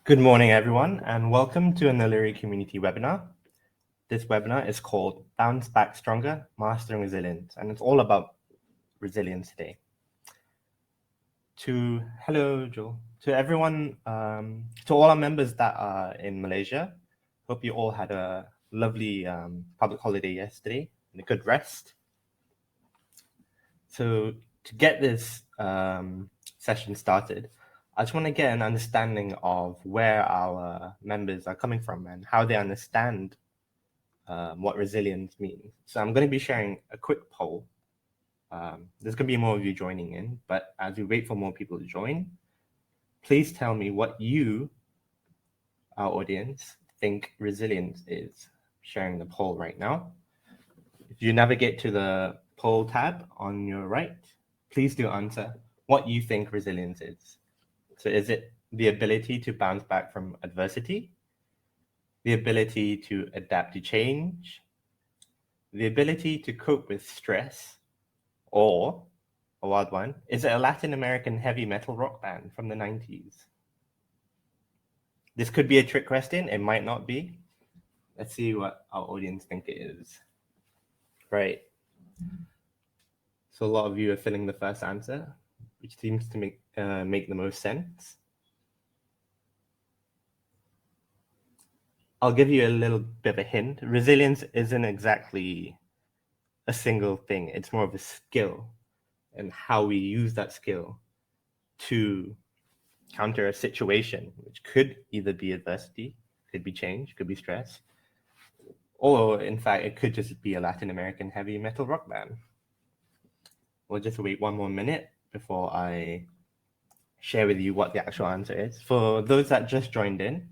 Good morning, everyone, and welcome to a Naluri community webinar. This webinar is called Bounce Back Stronger, Mastering Resilience, and it's all about resilience today. Hello, Joel. To everyone, to all our members that are in Malaysia, hope you all had a lovely public holiday yesterday and a good rest. So to get this session started, I just want to get an understanding of where our members are coming from and how they understand what resilience means. So I'm going to be sharing a quick poll. There's going to be more of you joining in, but as we wait for more people to join, please tell me what you, our audience, think resilience is. Sharing the poll right now. If you navigate to the poll tab on your right, please do answer what you think resilience is. So is it the ability to bounce back from adversity, the ability to adapt to change, the ability to cope with stress, or a wild one, is it a Latin American heavy metal rock band from the 90s? This could be a trick question. It might not be. Let's see what our audience think it is. Right. So a lot of you are filling the first answer, which seems to make the most sense. I'll give you a little bit of a hint. Resilience isn't exactly a single thing. It's more of a skill and how we use that skill to counter a situation, which could either be adversity, could be change, could be stress, or in fact, it could just be a Latin American heavy metal rock band. We'll just wait one more minute before I share with you what the actual answer is. For those that just joined in,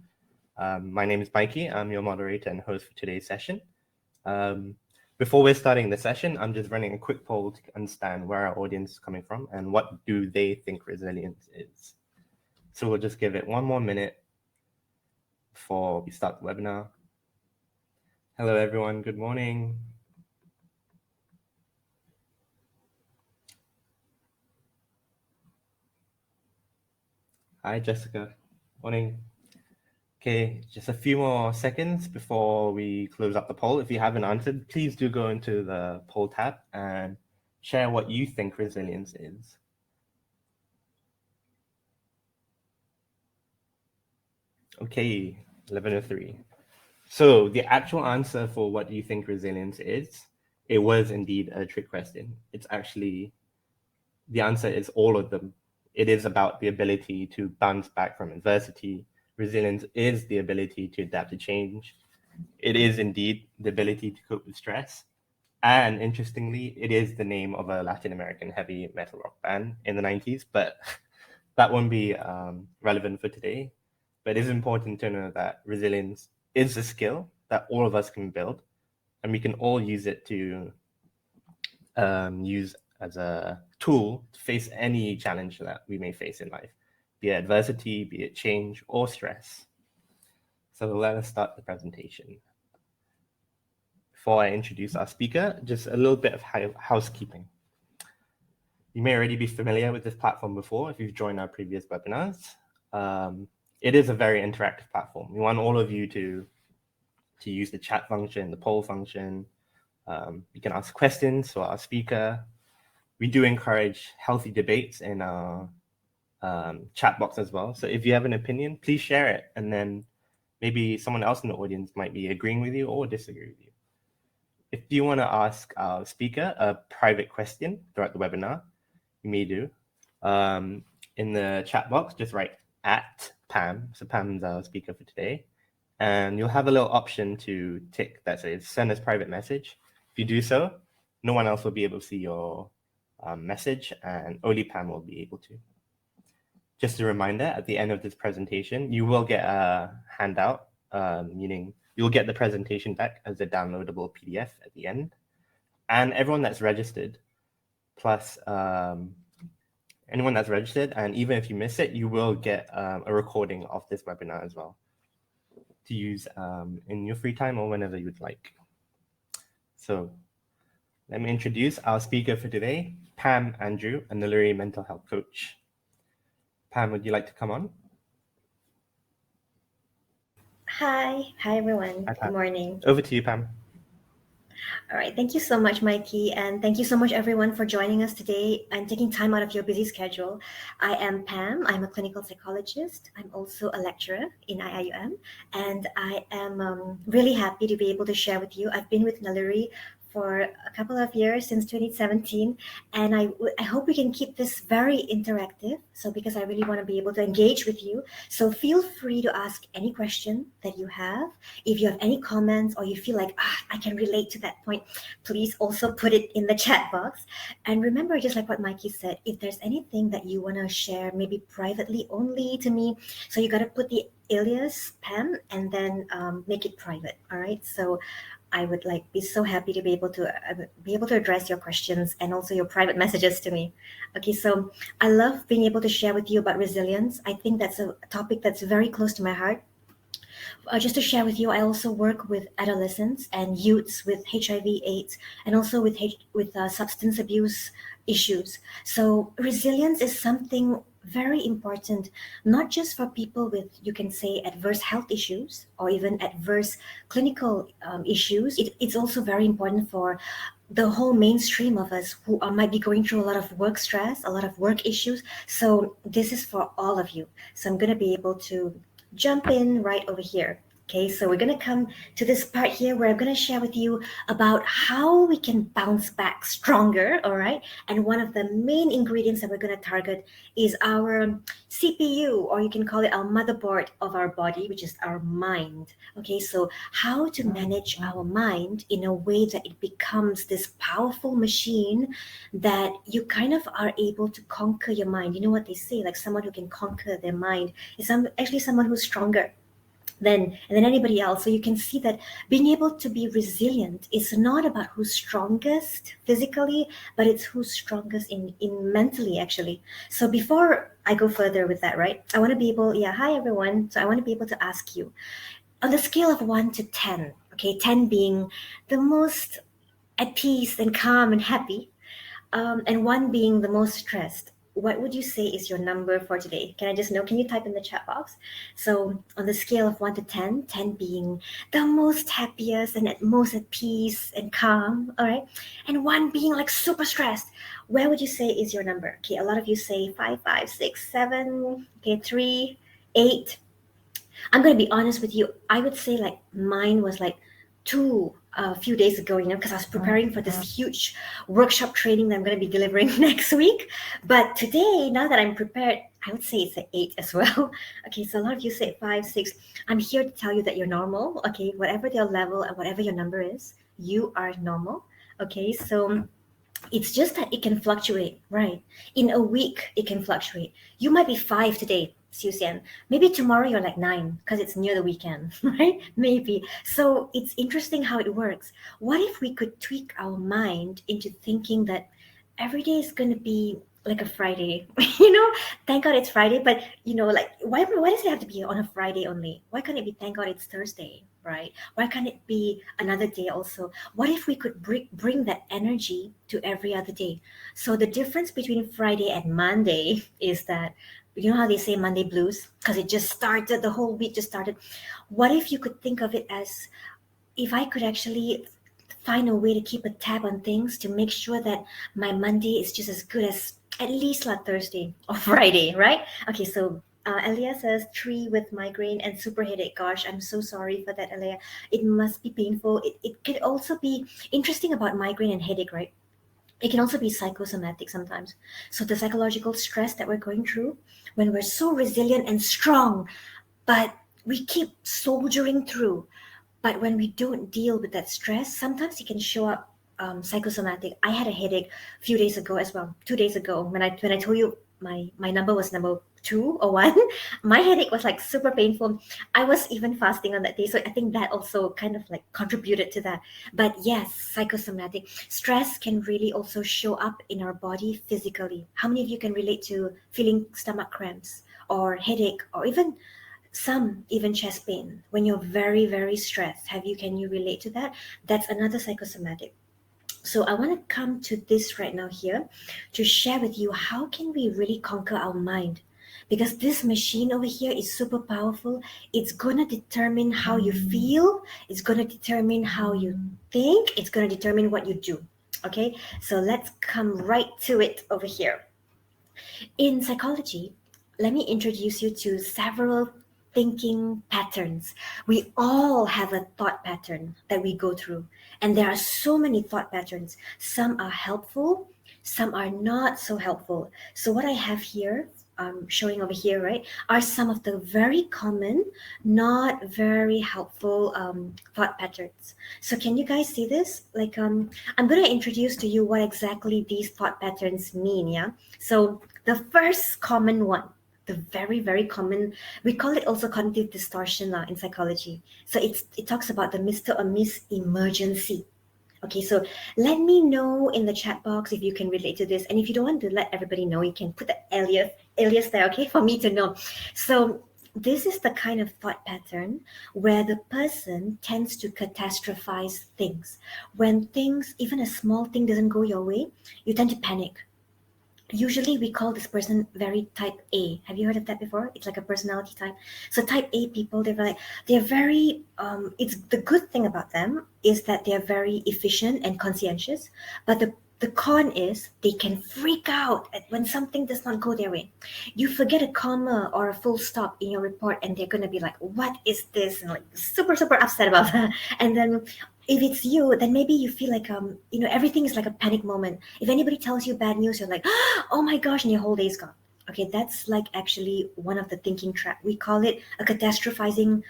my name is Mikey. I'm your moderator and host for today's session. Before we're starting the session, I'm just running a quick poll to understand where our audience is coming from and what do they think resilience is. So we'll just give it one more minute before we start the webinar. Hello, everyone. Good morning. Hi, Jessica. Morning. Okay, just a few more seconds before we close up the poll. If you haven't answered, please do go into the poll tab and share what you think resilience is. Okay, 11:03. So the actual answer for what you think resilience is, it was indeed a trick question. It's actually, the answer is all of them. It is about the ability to bounce back from adversity. Resilience is the ability to adapt to change. It is indeed the ability to cope with stress. And interestingly, it is the name of a Latin American heavy metal rock band in the 90s, but that won't be relevant for today. But it is important to know that resilience is a skill that all of us can build, and we can all use it to use as a tool to face any challenge that we may face in life, be it adversity, be it change, or stress. So let us start the presentation. Before I introduce our speaker, just a little bit of housekeeping. You may already be familiar with this platform before if you've joined our previous webinars. It is a very interactive platform. We want all of you to use the chat function, the poll function. You can ask questions to our speaker. We do encourage healthy debates in our chat box as well. So if you have an opinion, please share it. And then maybe someone else in the audience might be agreeing with you or disagree with you. If you want to ask our speaker a private question throughout the webinar, you may do. In the chat box, just write @Pam. So Pam's our speaker for today. And you'll have a little option to tick that says send us private message. If you do so, no one else will be able to see your message, and only Pam will be able to. Just a reminder, at the end of this presentation, you will get a handout, meaning you'll get the presentation back as a downloadable PDF at the end. And everyone that's registered, plus anyone that's registered, and even if you miss it, you will get a recording of this webinar as well to use in your free time or whenever you'd like. So let me introduce our speaker for today, Pam Andrew, a Naluri mental health coach. Pam, would you like to come on? Hi everyone. Hi, Good Pam. morning. Over to you, Pam. All right, thank you so much, Mikey, and thank you so much everyone for joining us today and taking time out of your busy schedule. I am Pam. I'm a clinical psychologist. I'm also a lecturer in IIUM, and I am really happy to be able to share with you. I've been with Naluri for a couple of years since 2017, and I hope we can keep this very interactive. So because I really want to be able to engage with you, so feel free to ask any question that you have. If you have any comments or you feel like, I can relate to that point, please also put it in the chat box. And remember, just like what Mikey said, if there's anything that you want to share, maybe privately only to me, so you got to put the alias Pam and then make it private. All right. So I would like be so happy to be able to address your questions and also your private messages to me. Okay, so I love being able to share with you about resilience. I think that's a topic that's very close to my heart. Just to share with you, I also work with adolescents and youths with HIV/AIDS, and also with substance abuse issues. So resilience is something very important, not just for people with, you can say, adverse health issues or even adverse clinical issues. It's also very important for the whole mainstream of us who might be going through a lot of work stress, a lot of work issues. So this is for all of you. So I'm going to be able to jump in right over here. Okay, so we're going to come to this part here where I'm going to share with you about how we can bounce back stronger, all right? And one of the main ingredients that we're going to target is our CPU, or you can call it our motherboard of our body, which is our mind. Okay, so how to manage our mind in a way that it becomes this powerful machine that you kind of are able to conquer your mind. You know what they say, like someone who can conquer their mind is actually someone who's stronger than anybody else. So you can see that being able to be resilient is not about who's strongest physically, but it's who's strongest in mentally actually. So before I go further with that, right, I want to be able, yeah, hi everyone. So I want to be able to ask you on the scale of 1 to 10, okay, 10 being the most at peace and calm and happy, and one being the most stressed. What would you say is your number for today? Can I just know? Can you type in the chat box? So, on the scale of 1 to 10, 10 being the most happiest and at most at peace and calm, all right? And one being like super stressed. Where would you say is your number? Okay, a lot of you say 5, 5, 6, 7, okay, 3, 8. I'm going to be honest with you. I would say like mine was like two a few days ago, because I was preparing for this huge workshop training that I'm going to be delivering next week. But today, now that I'm prepared, I would say it's an 8 as well. Okay, so a lot of you say 5, 6. I'm here to tell you that you're normal. Okay, whatever your level and whatever your number is, you are normal. Okay, so it's just that it can fluctuate, right? In a week, it can fluctuate. You might be 5 today, Susan. Maybe tomorrow you're like 9 because it's near the weekend, right? Maybe. So it's interesting how it works. What if we could tweak our mind into thinking that every day is going to be like a Friday? Thank God it's Friday, but like why does it have to be on a Friday only? Why can't it be thank God it's Thursday, right? Why can't it be another day also? What if we could bring that energy to every other day? So the difference between Friday and Monday is that, you know how they say Monday blues? Because it just started, the whole week just started. What if you could think of it as, if I could actually find a way to keep a tab on things to make sure that my Monday is just as good as at least like Thursday or Friday, right? Okay, so Elia says 3 with migraine and super headache. Gosh, I'm so sorry for that, Elia. It must be painful. It could also be interesting about migraine and headache, right? It can also be psychosomatic sometimes. So the psychological stress that we're going through, when we're so resilient and strong, but we keep soldiering through, but when we don't deal with that stress, sometimes it can show up psychosomatic. I had a headache a few days ago as well. 2 days ago, when I told you my number was number 2 or 1, my headache was like super painful. I was even fasting on that day, so I think that also kind of like contributed to that. But yes, psychosomatic stress can really also show up in our body physically. How many of you can relate to feeling stomach cramps or headache or even chest pain when you're very, very stressed? Can you relate to that? That's another psychosomatic. So I want to come to this right now here to share with you how can we really conquer our mind, because this machine over here is super powerful. It's going to determine how you feel, it's going to determine how you think, it's going to determine what you do. Okay, so let's come right to it over here. In psychology, let me introduce you to several thinking patterns. We all have a thought pattern that we go through, and there are so many thought patterns. Some are helpful, some are not so helpful. So, what I have here, showing over here, right, are some of the very common, not very helpful thought patterns. So, can you guys see this? I'm going to introduce to you what exactly these thought patterns mean, yeah? So, the first common one, the very, very common, we call it also cognitive distortion in psychology. So it talks about the Mr. or Miss Emergency. Okay, so let me know in the chat box if you can relate to this. And if you don't want to let everybody know, you can put the alias there, okay, for me to know. So this is the kind of thought pattern where the person tends to catastrophize things. When things, even a small thing doesn't go your way, you tend to panic. Usually we call this person very type A. Have you heard of that before? It's like a personality type. So type A people, they're very it's the good thing about them is that they're very efficient and conscientious, but the con is they can freak out when something does not go their way. You forget a comma or a full stop in your report and they're going to be like, what is this? And like super, super upset about that. And then if it's you, then maybe you feel like everything is like a panic moment. If anybody tells you bad news, you're like, oh my gosh, and your whole day's gone. Okay, that's like actually one of the thinking trap. We call it a catastrophizing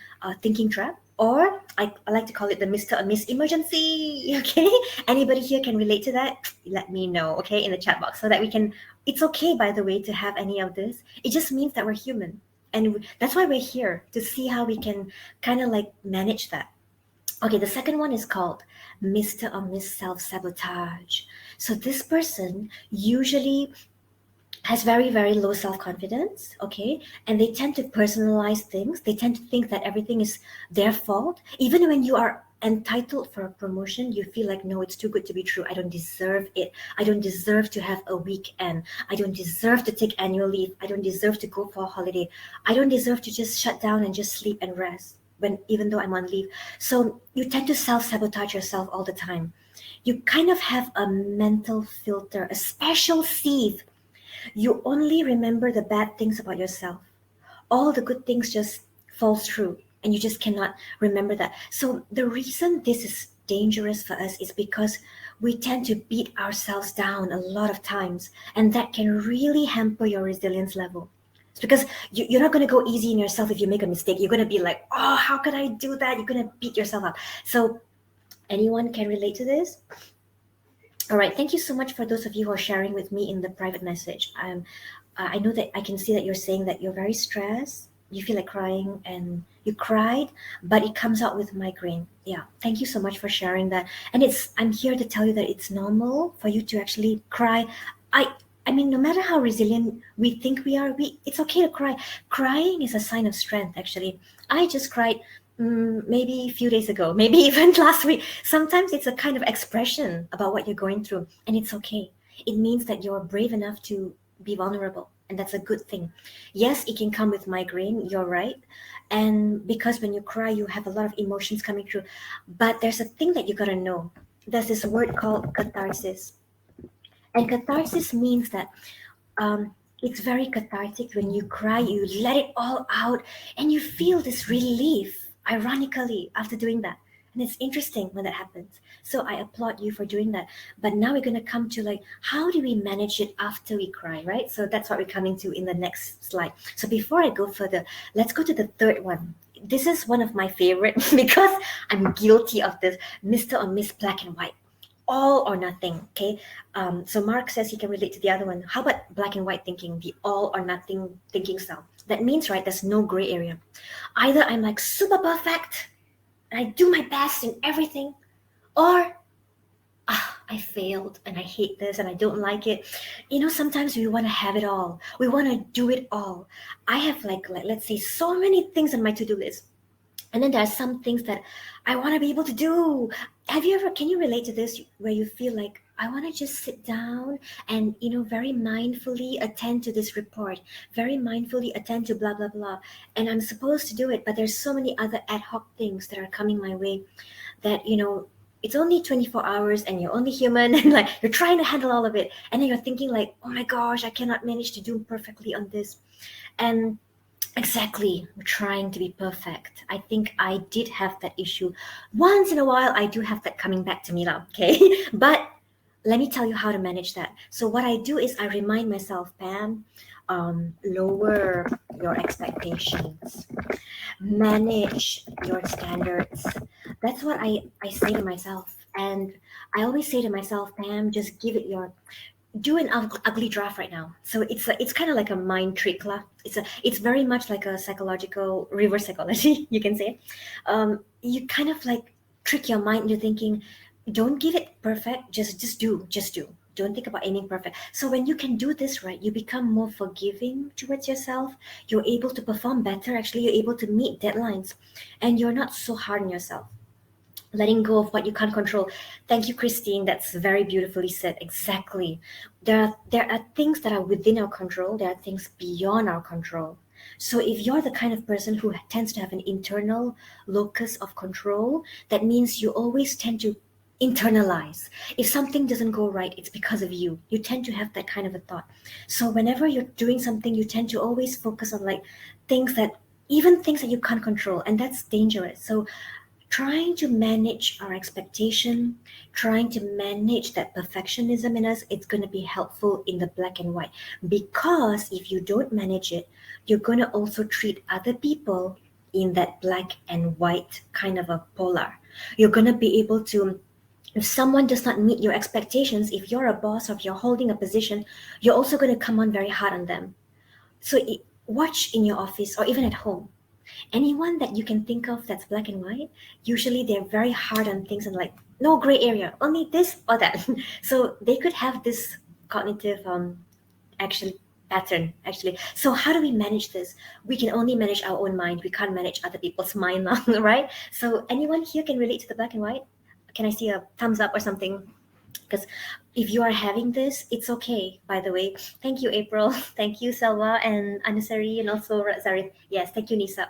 thinking trap, or I like to call it the Mr. or Miss Emergency. Okay, anybody here can relate to that? Let me know, okay, in the chat box so that we can. It's okay, by the way, to have any of this. It just means that we're human, and that's why we're here to see how we can kind of like manage that. Okay, the second one is called Mr. or Miss Self Sabotage. So this person usually has very, very low self confidence, okay? And they tend to personalize things. They tend to think that everything is their fault. Even when you are entitled for a promotion, you feel like, no, it's too good to be true. I don't deserve it. I don't deserve to have a weekend. I don't deserve to take annual leave. I don't deserve to go for a holiday. I don't deserve to just shut down and just sleep and rest when even though I'm on leave. So you tend to self-sabotage yourself all the time. You kind of have a mental filter, a special sieve. You only remember the bad things about yourself. All the good things just falls through and you just cannot remember that. So the reason this is dangerous for us is because we tend to beat ourselves down a lot of times, and that can really hamper your resilience level. It's because you're not going to go easy on yourself. If you make a mistake, you're going to be like, oh, how could I do that? You're going to beat yourself up. So anyone can relate to this? All right, thank you so much for those of you who are sharing with me in the private message. I know that I can see that you're saying that you're very stressed, you feel like crying, and you cried, but it comes out with migraine. Yeah, thank you so much for sharing that. And I'm here to tell you that it's normal for you to actually cry. I I mean, no matter how resilient we think we are, it's okay to cry. Crying is a sign of strength. Actually, I just cried maybe a few days ago, maybe even last week. Sometimes it's a kind of expression about what you're going through, and it's okay. It means that you're brave enough to be vulnerable, and that's a good thing. Yes, it can come with migraine, you're right. And because when you cry, you have a lot of emotions coming through. But there's a thing that you gotta know. There's this word called catharsis. And catharsis means that it's very cathartic when you cry, you let it all out, and you feel this relief, ironically, after doing that. And it's interesting when that happens. So I applaud you for doing that. But now we're going to come to like, how do we manage it after we cry, right? So that's what we're coming to in the next slide. So before I go further, let's go to the third one. This is one of my favorite because I'm guilty of this, Mr. or Miss Black and White, all or nothing. Okay. So Mark says he can relate to the other one. How about black and white thinking, the all or nothing thinking style? That means, right, there's no gray area. Either I'm like super perfect and I do my best in everything, or I failed and I hate this and I don't like it. Sometimes we want to have it all. We want to do it all. I have like let's say so many things on my to-do list. And then there are some things that I want to be able to do. Can you relate to this where you feel like I want to just sit down and, very mindfully attend to this report, very mindfully attend to blah, blah, blah. And I'm supposed to do it, but there's so many other ad hoc things that are coming my way that, it's only 24 hours and you're only human and like you're trying to handle all of it. And then you're thinking like, oh my gosh, I cannot manage to do perfectly on this. And exactly, trying to be perfect. I think I did have that issue. Once in a while, I do have that coming back to me now, okay? But let me tell you how to manage that. So what I do is I remind myself, Pam, lower your expectations, manage your standards. That's what I say to myself. And I always say to myself, Pam, just give it your do an ugly draft right now. So it's kind of like a mind trick lah. It's very much like a psychological reverse psychology, you can say. You kind of like trick your mind into thinking, don't give it perfect, just do. Don't think about aiming perfect. So when you can do this right, you become more forgiving towards yourself. You're able to perform better. Actually, you're able to meet deadlines, and you're not so hard on yourself, letting go of what you can't control. Thank you, Christine. That's very beautifully said. Exactly. There are things that are within our control. There are things beyond our control. So if you're the kind of person who tends to have an internal locus of control, that means you always tend to internalize. If something doesn't go right, it's because of you. You tend to have that kind of a thought. So whenever you're doing something, you tend to always focus on like things that even things that you can't control, and that's dangerous. So trying to manage our expectation, trying to manage that perfectionism in us, it's going to be helpful in the black and white. Because if you don't manage it, you're going to also treat other people in that black and white kind of a polar. You're going to be able to, if someone does not meet your expectations, if you're a boss or if you're holding a position, you're also going to come on very hard on them. So watch in your office or even at home, anyone that you can think of that's black and white, usually they're very hard on things and like no gray area, only this or that. So they could have this cognitive actually pattern actually. So how do we manage this? We can only manage our own mind. We can't manage other people's mind now, right? So anyone here can relate to the black and white? Can I see a thumbs up or something? Because if you are having this, it's okay, by the way. Thank you, April. Thank you, Selva and Anusari, and also Razari. Yes, thank you, Nisa.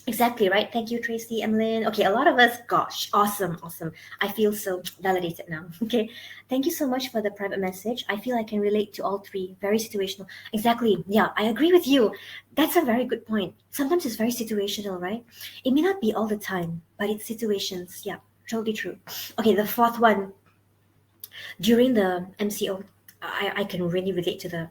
Exactly, right? Thank you, Tracy, Emlyn. Okay, a lot of us, gosh, awesome, awesome. I feel so validated now. Okay, thank you so much for the private message. I feel I can relate to all three. Very situational. Exactly. Yeah, I agree with you. That's a very good point. Sometimes it's very situational, right? It may not be all the time, but it's situations. Yeah, totally true. Okay, the fourth one during the MCO, I can really relate to the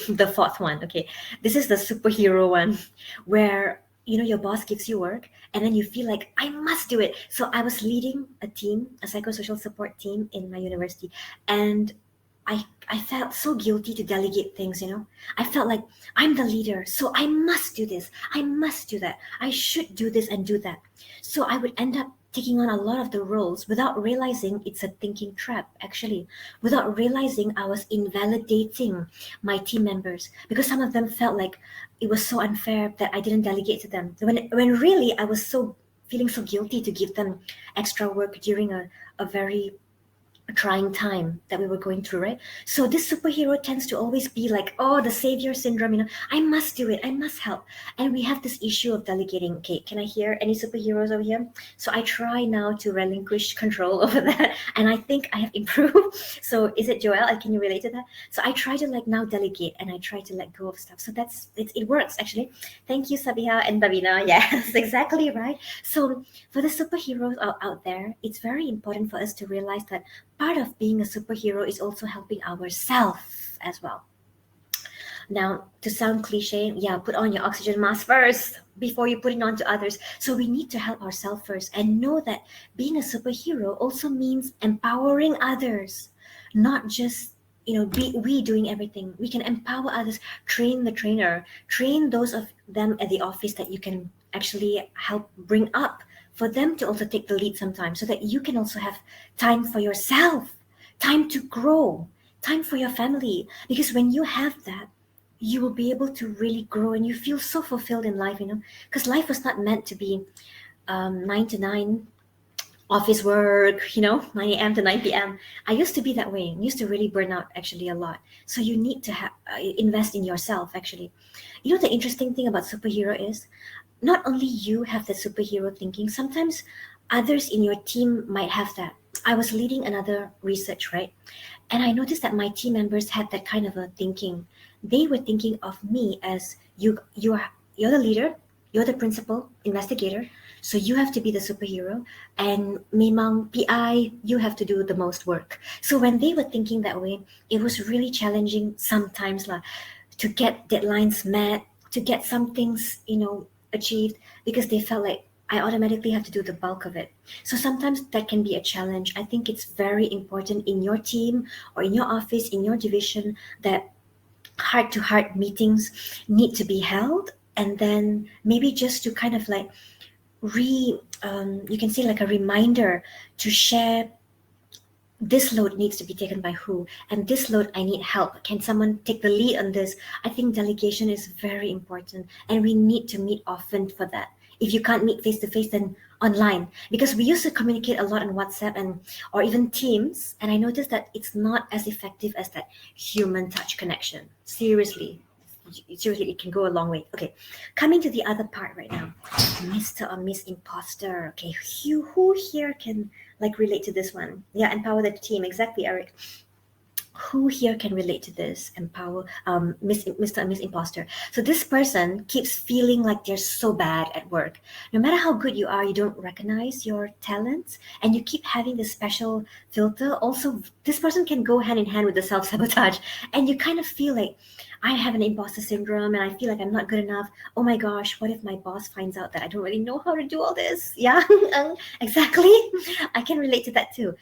the fourth one. Okay, this is the superhero one, where your boss gives you work and then you feel like I must do it. So I was leading a team, a psychosocial support team in my university, and I felt so guilty to delegate things. I felt like I'm the leader, so I must do this, I must do that, I should do this and do that. So I would end up taking on a lot of the roles without realizing it's a thinking trap, actually, without realizing I was invalidating my team members because some of them felt like it was so unfair that I didn't delegate to them. When really I was so feeling so guilty to give them extra work during a very trying time that we were going through, right? So this superhero tends to always be like, oh, the savior syndrome, I must do it, I must help. And we have this issue of delegating. Okay, can I hear any superheroes over here? So I try now to relinquish control over that, and I think I have improved. So is it Joelle? Can you relate to that? So I try to like now delegate and I try to let go of stuff. So it works actually. Thank you, Sabiha and Babina. Yes, exactly right. So for the superheroes out there, it's very important for us to realize that part of being a superhero is also helping ourselves as well. Now, to sound cliche, yeah, put on your oxygen mask first before you put it on to others. So we need to help ourselves first and know that being a superhero also means empowering others, not just be we doing everything. We can empower others, train the trainer, train those of them at the office that you can actually help bring up for them to also take the lead sometimes so that you can also have time for yourself, time to grow, time for your family. Because when you have that, you will be able to really grow and you feel so fulfilled in life, because life was not meant to be 9 to 9, office work, 9 a.m. to 9 p.m. I used to be that way. I used to really burn out actually a lot. So you need to invest in yourself actually. The interesting thing about superhero is not only you have the superhero thinking, sometimes others in your team might have that. I was leading another research, right? And I noticed that my team members had that kind of a thinking. They were thinking of me as you're the leader, you're the principal investigator, so you have to be the superhero, and memang PI, you have to do the most work. So when they were thinking that way, it was really challenging sometimes lah, to get deadlines met, to get some things, achieved, because they felt like I automatically have to do the bulk of it. So sometimes that can be a challenge. I think it's very important in your team or in your office, in your division, that heart to heart meetings need to be held. And then maybe just to kind of like you can say like a reminder to share, this load needs to be taken by who, and this load I need help, can someone take the lead on this? I think delegation is very important, and we need to meet often for that. If you can't meet face to face, then online, because we used to communicate a lot on WhatsApp and or even Teams, and I noticed that it's not as effective as that human touch connection. Seriously, it can go a long way. Okay, coming to the other part right now, Mr. or Miss Imposter. Okay, who here can like relate to this one? Yeah, empower the team. Exactly, Eric. Who here can relate to this? Empower, Mr. and Miss Imposter. So this person keeps feeling like they're so bad at work. No matter how good you are, you don't recognize your talents, and you keep having this special filter. Also, this person can go hand in hand with the self sabotage, and you kind of feel like, I have an imposter syndrome, and I feel like I'm not good enough. Oh my gosh, what if my boss finds out that I don't really know how to do all this? Yeah, exactly. I can relate to that too.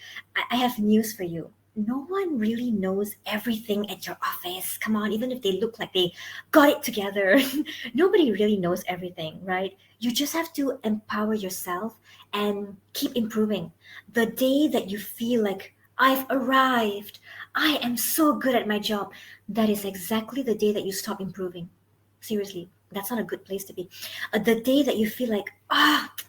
I have news for you. No one really knows everything at your office. Come on, even if they look like they got it together, nobody really knows everything, right? You just have to empower yourself and keep improving. The day that you feel like, I've arrived, I am so good at my job, that is exactly the day that you stop improving. Seriously, that's not a good place to be. The day that you feel like,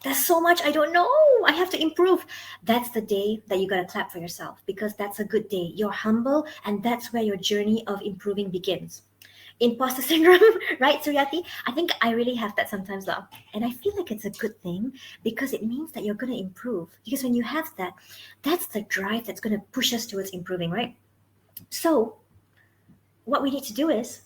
there's so much I don't know, I have to improve, that's the day that you gotta clap for yourself, because that's a good day. You're humble, and that's where your journey of improving begins. Imposter syndrome, right, Suryati? I think I really have that sometimes, though. And I feel like it's a good thing, because it means that you're gonna improve. Because when you have that, that's the drive that's gonna push us towards improving, right? So what we need to do is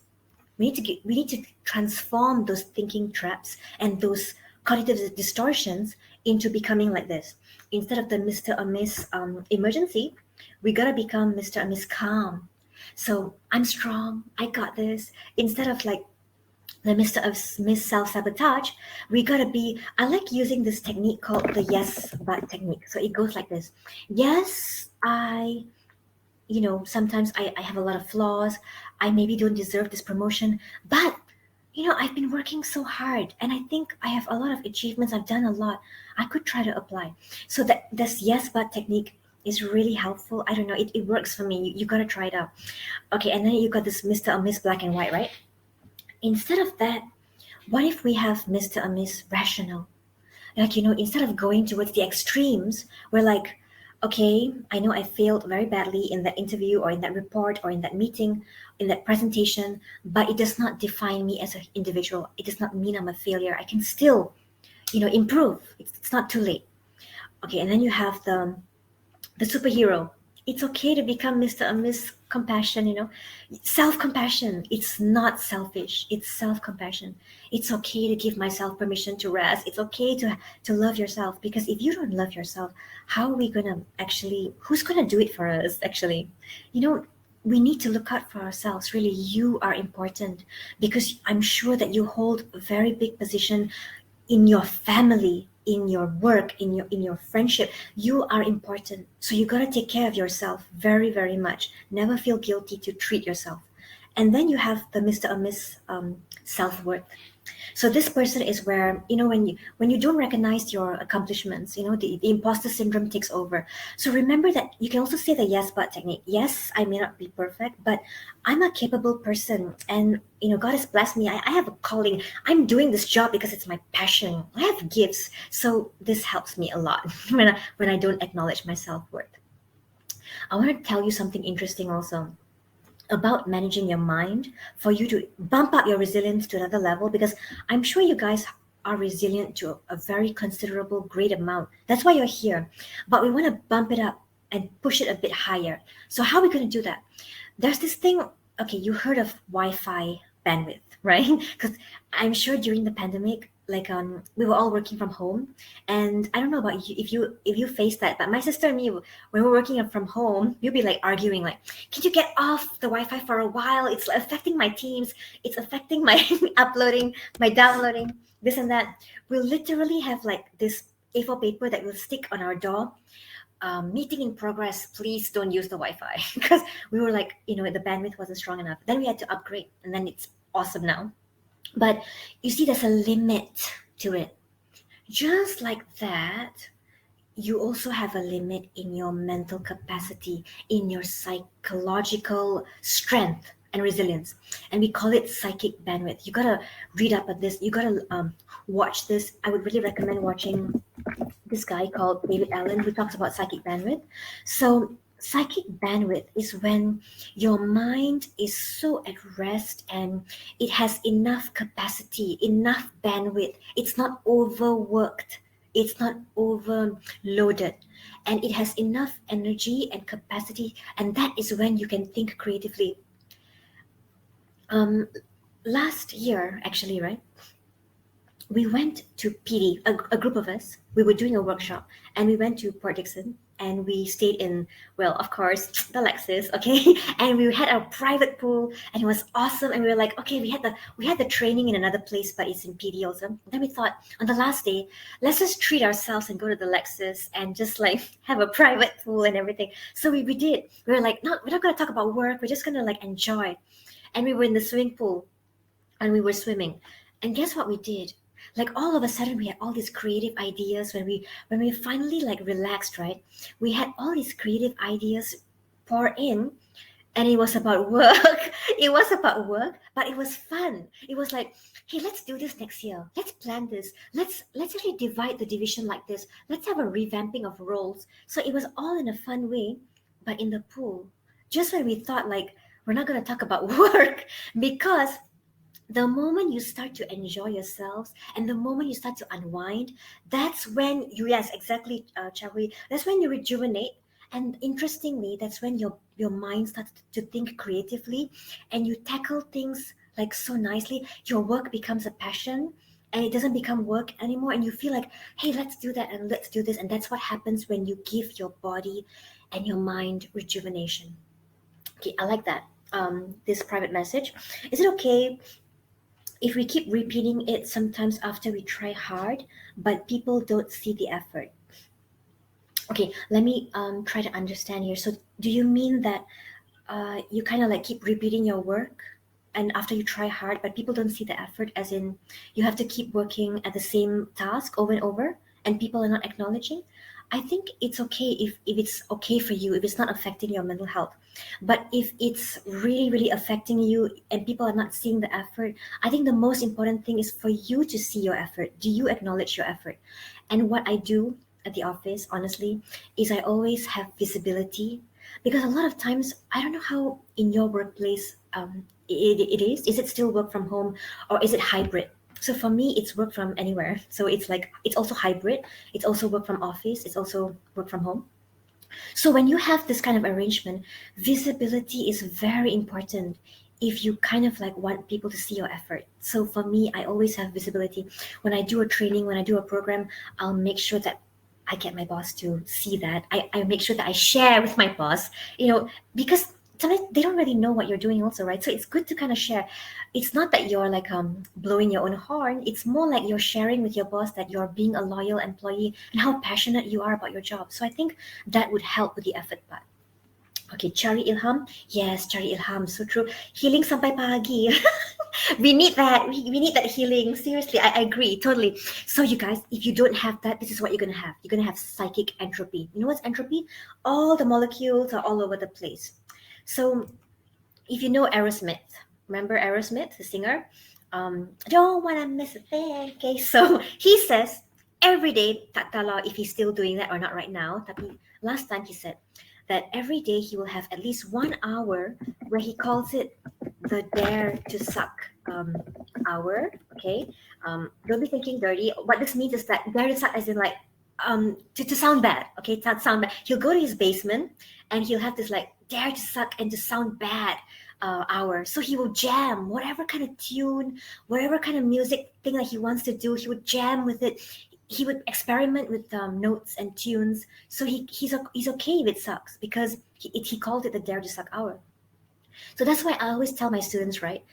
we need to transform those thinking traps and those cognitive distortions into becoming like this. Instead of the Mr. or Miss emergency, we gotta become Mr. or Miss calm. So I'm strong, I got this. Instead of like the Mr. or Miss self sabotage, we gotta be. I like using this technique called the yes but technique. So it goes like this: yes, sometimes I have a lot of flaws. I maybe don't deserve this promotion, but I've been working so hard, and I think I have a lot of achievements. I've done a lot. I could try to apply. So that this yes but technique is really helpful. I don't know, it works for me. You gotta try it out. Okay, and then you got this Mr. or Miss black and white, right? Instead of that, what if we have Mr. or Miss rational? Like, instead of going towards the extremes, we're like, okay, I know I failed very badly in that interview or in that report or in that meeting, in that presentation, but it does not define me as an individual. It does not mean I'm a failure. I can still, improve. It's not too late. Okay, and then you have the superhero. It's okay to become Mr. or Miss Compassion, Self compassion. It's not selfish, it's self compassion. It's okay to give myself permission to rest. It's okay to love yourself, because if you don't love yourself, how are we going to actually, who's going to do it for us, actually? You know, we need to look out for ourselves. Really, you are important, because I'm sure that you hold a very big position in your family, in your work, in your friendship. You are important, so you got to take care of yourself very, very much. Never feel guilty to treat yourself. And then you have the Mr. or Miss self-worth. So this person is where, when you don't recognize your accomplishments, the imposter syndrome takes over. So remember that you can also say the yes but technique. Yes, I may not be perfect, but I'm a capable person, and God has blessed me. I have a calling. I'm doing this job because it's my passion. I have gifts. So this helps me a lot when I don't acknowledge my self-worth. I want to tell you something interesting also about managing your mind for you to bump up your resilience to another level, because I'm sure you guys are resilient to a very considerable great amount. That's why you're here. But we want to bump it up and push it a bit higher. So how are we going to do that? There's this thing. Okay, you heard of Wi-Fi bandwidth, right? Because I'm sure during the pandemic, like we were all working from home, and I don't know about you, if you faced that, but my sister and me, when we're working from home, we'll be like arguing, like, can you get off the Wi-Fi for a while? It's affecting my Teams. It's affecting my uploading, my downloading, this and that. We'll literally have like this A4 paper that we'll stick on our door. Meeting in progress. Please don't use the Wi-Fi because we were like, the bandwidth wasn't strong enough. Then we had to upgrade, and then it's awesome now. But you see, there's a limit to it. Just like that, you also have a limit in your mental capacity, in your psychological strength and resilience. And we call it psychic bandwidth. You gotta read up on this. You gotta watch this. I would really recommend watching this guy called David Allen who talks about psychic bandwidth. So, psychic bandwidth is when your mind is so at rest and it has enough capacity, enough bandwidth. It's not overworked, it's not overloaded, and it has enough energy and capacity. And that is when you can think creatively. Um, Last year, actually, right? We went to PD, a group of us. We were doing a workshop, and we went to Port Dixon, and we stayed in, well, of course, the Lexus, okay. And we had our private pool, and it was awesome. And we were like, okay, we had the training in another place, but it's in PD also. Then we thought, on the last day, let's just treat ourselves and go to the Lexus and just like have a private pool and everything. So we did. We were like, no, we're not going to talk about work. We're just going to like enjoy. And we were in the swimming pool, and we were swimming. And guess what we did? Like all of a sudden we had all these creative ideas when we finally like relaxed, right? We had all these creative ideas pour in, and it was about work. It was about work, but it was fun. It was like, hey, let's do this next year. Let's plan this. Let's actually divide the division like this. Let's have a revamping of roles. So it was all in a fun way, but in the pool. Just when we thought like we're not gonna talk about work, because the moment you start to enjoy yourselves and the moment you start to unwind, that's when you, yes, exactly, Chawi, that's when you rejuvenate. And interestingly, that's when your mind starts to think creatively, and you tackle things like so nicely. Your work becomes a passion, and it doesn't become work anymore, and you feel like, hey, let's do that and let's do this. And that's what happens when you give your body and your mind rejuvenation. Okay, I like that. This private message, is it okay if we keep repeating it sometimes after we try hard, but people don't see the effort? Okay, let me try to understand here. So, do you mean that you kind of like keep repeating your work, and after you try hard, but people don't see the effort, as in you have to keep working at the same task over and over, and people are not acknowledging? I think it's okay if it's okay for you, if it's not affecting your mental health. But if it's really, really affecting you and people are not seeing the effort, I think the most important thing is for you to see your effort. Do you acknowledge your effort? And what I do at the office, honestly, is I always have visibility, because a lot of times, I don't know how in your workplace it is. Is it still work from home, or is it hybrid? So for me, it's work from anywhere. So it's like it's also hybrid. It's also work from office. It's also work from home. So when you have this kind of arrangement, visibility is very important if you kind of like want people to see your effort. So for me, I always have visibility. When I do a training, when I do a program, I'll make sure that I get my boss to see that. I make sure that I share with my boss, because sometimes they don't really know what you're doing also, right? So it's good to kind of share. It's not that you're like blowing your own horn. It's more like you're sharing with your boss that you're being a loyal employee and how passionate you are about your job. So I think that would help with the effort part. Okay, cari ilham. Yes, cari ilham. So true. Healing sampai pagi. We need that. We need that healing. Seriously, I agree totally. So you guys, if you don't have that, this is what you're gonna have. You're gonna have psychic entropy. You know what's entropy? All the molecules are all over the place. So if you know Aerosmith, remember Aerosmith, the singer? Don't wanna miss a thing. Okay, so he says every day, tak tahu if he's still doing that or not right now, tapi last time he said that every day he will have at least 1 hour where he calls it the dare to suck hour. Okay, don't be thinking dirty. What this means is that dare to suck, as in like to sound bad. Okay, to sound bad. He'll go to his basement and he'll have this like dare to suck and to sound bad hour. So he will jam whatever kind of tune, whatever kind of music thing that he wants to do. He would jam with it. He would experiment with notes and tunes. So he's okay if it sucks because he called it the dare to suck hour. So that's why I always tell my students, right?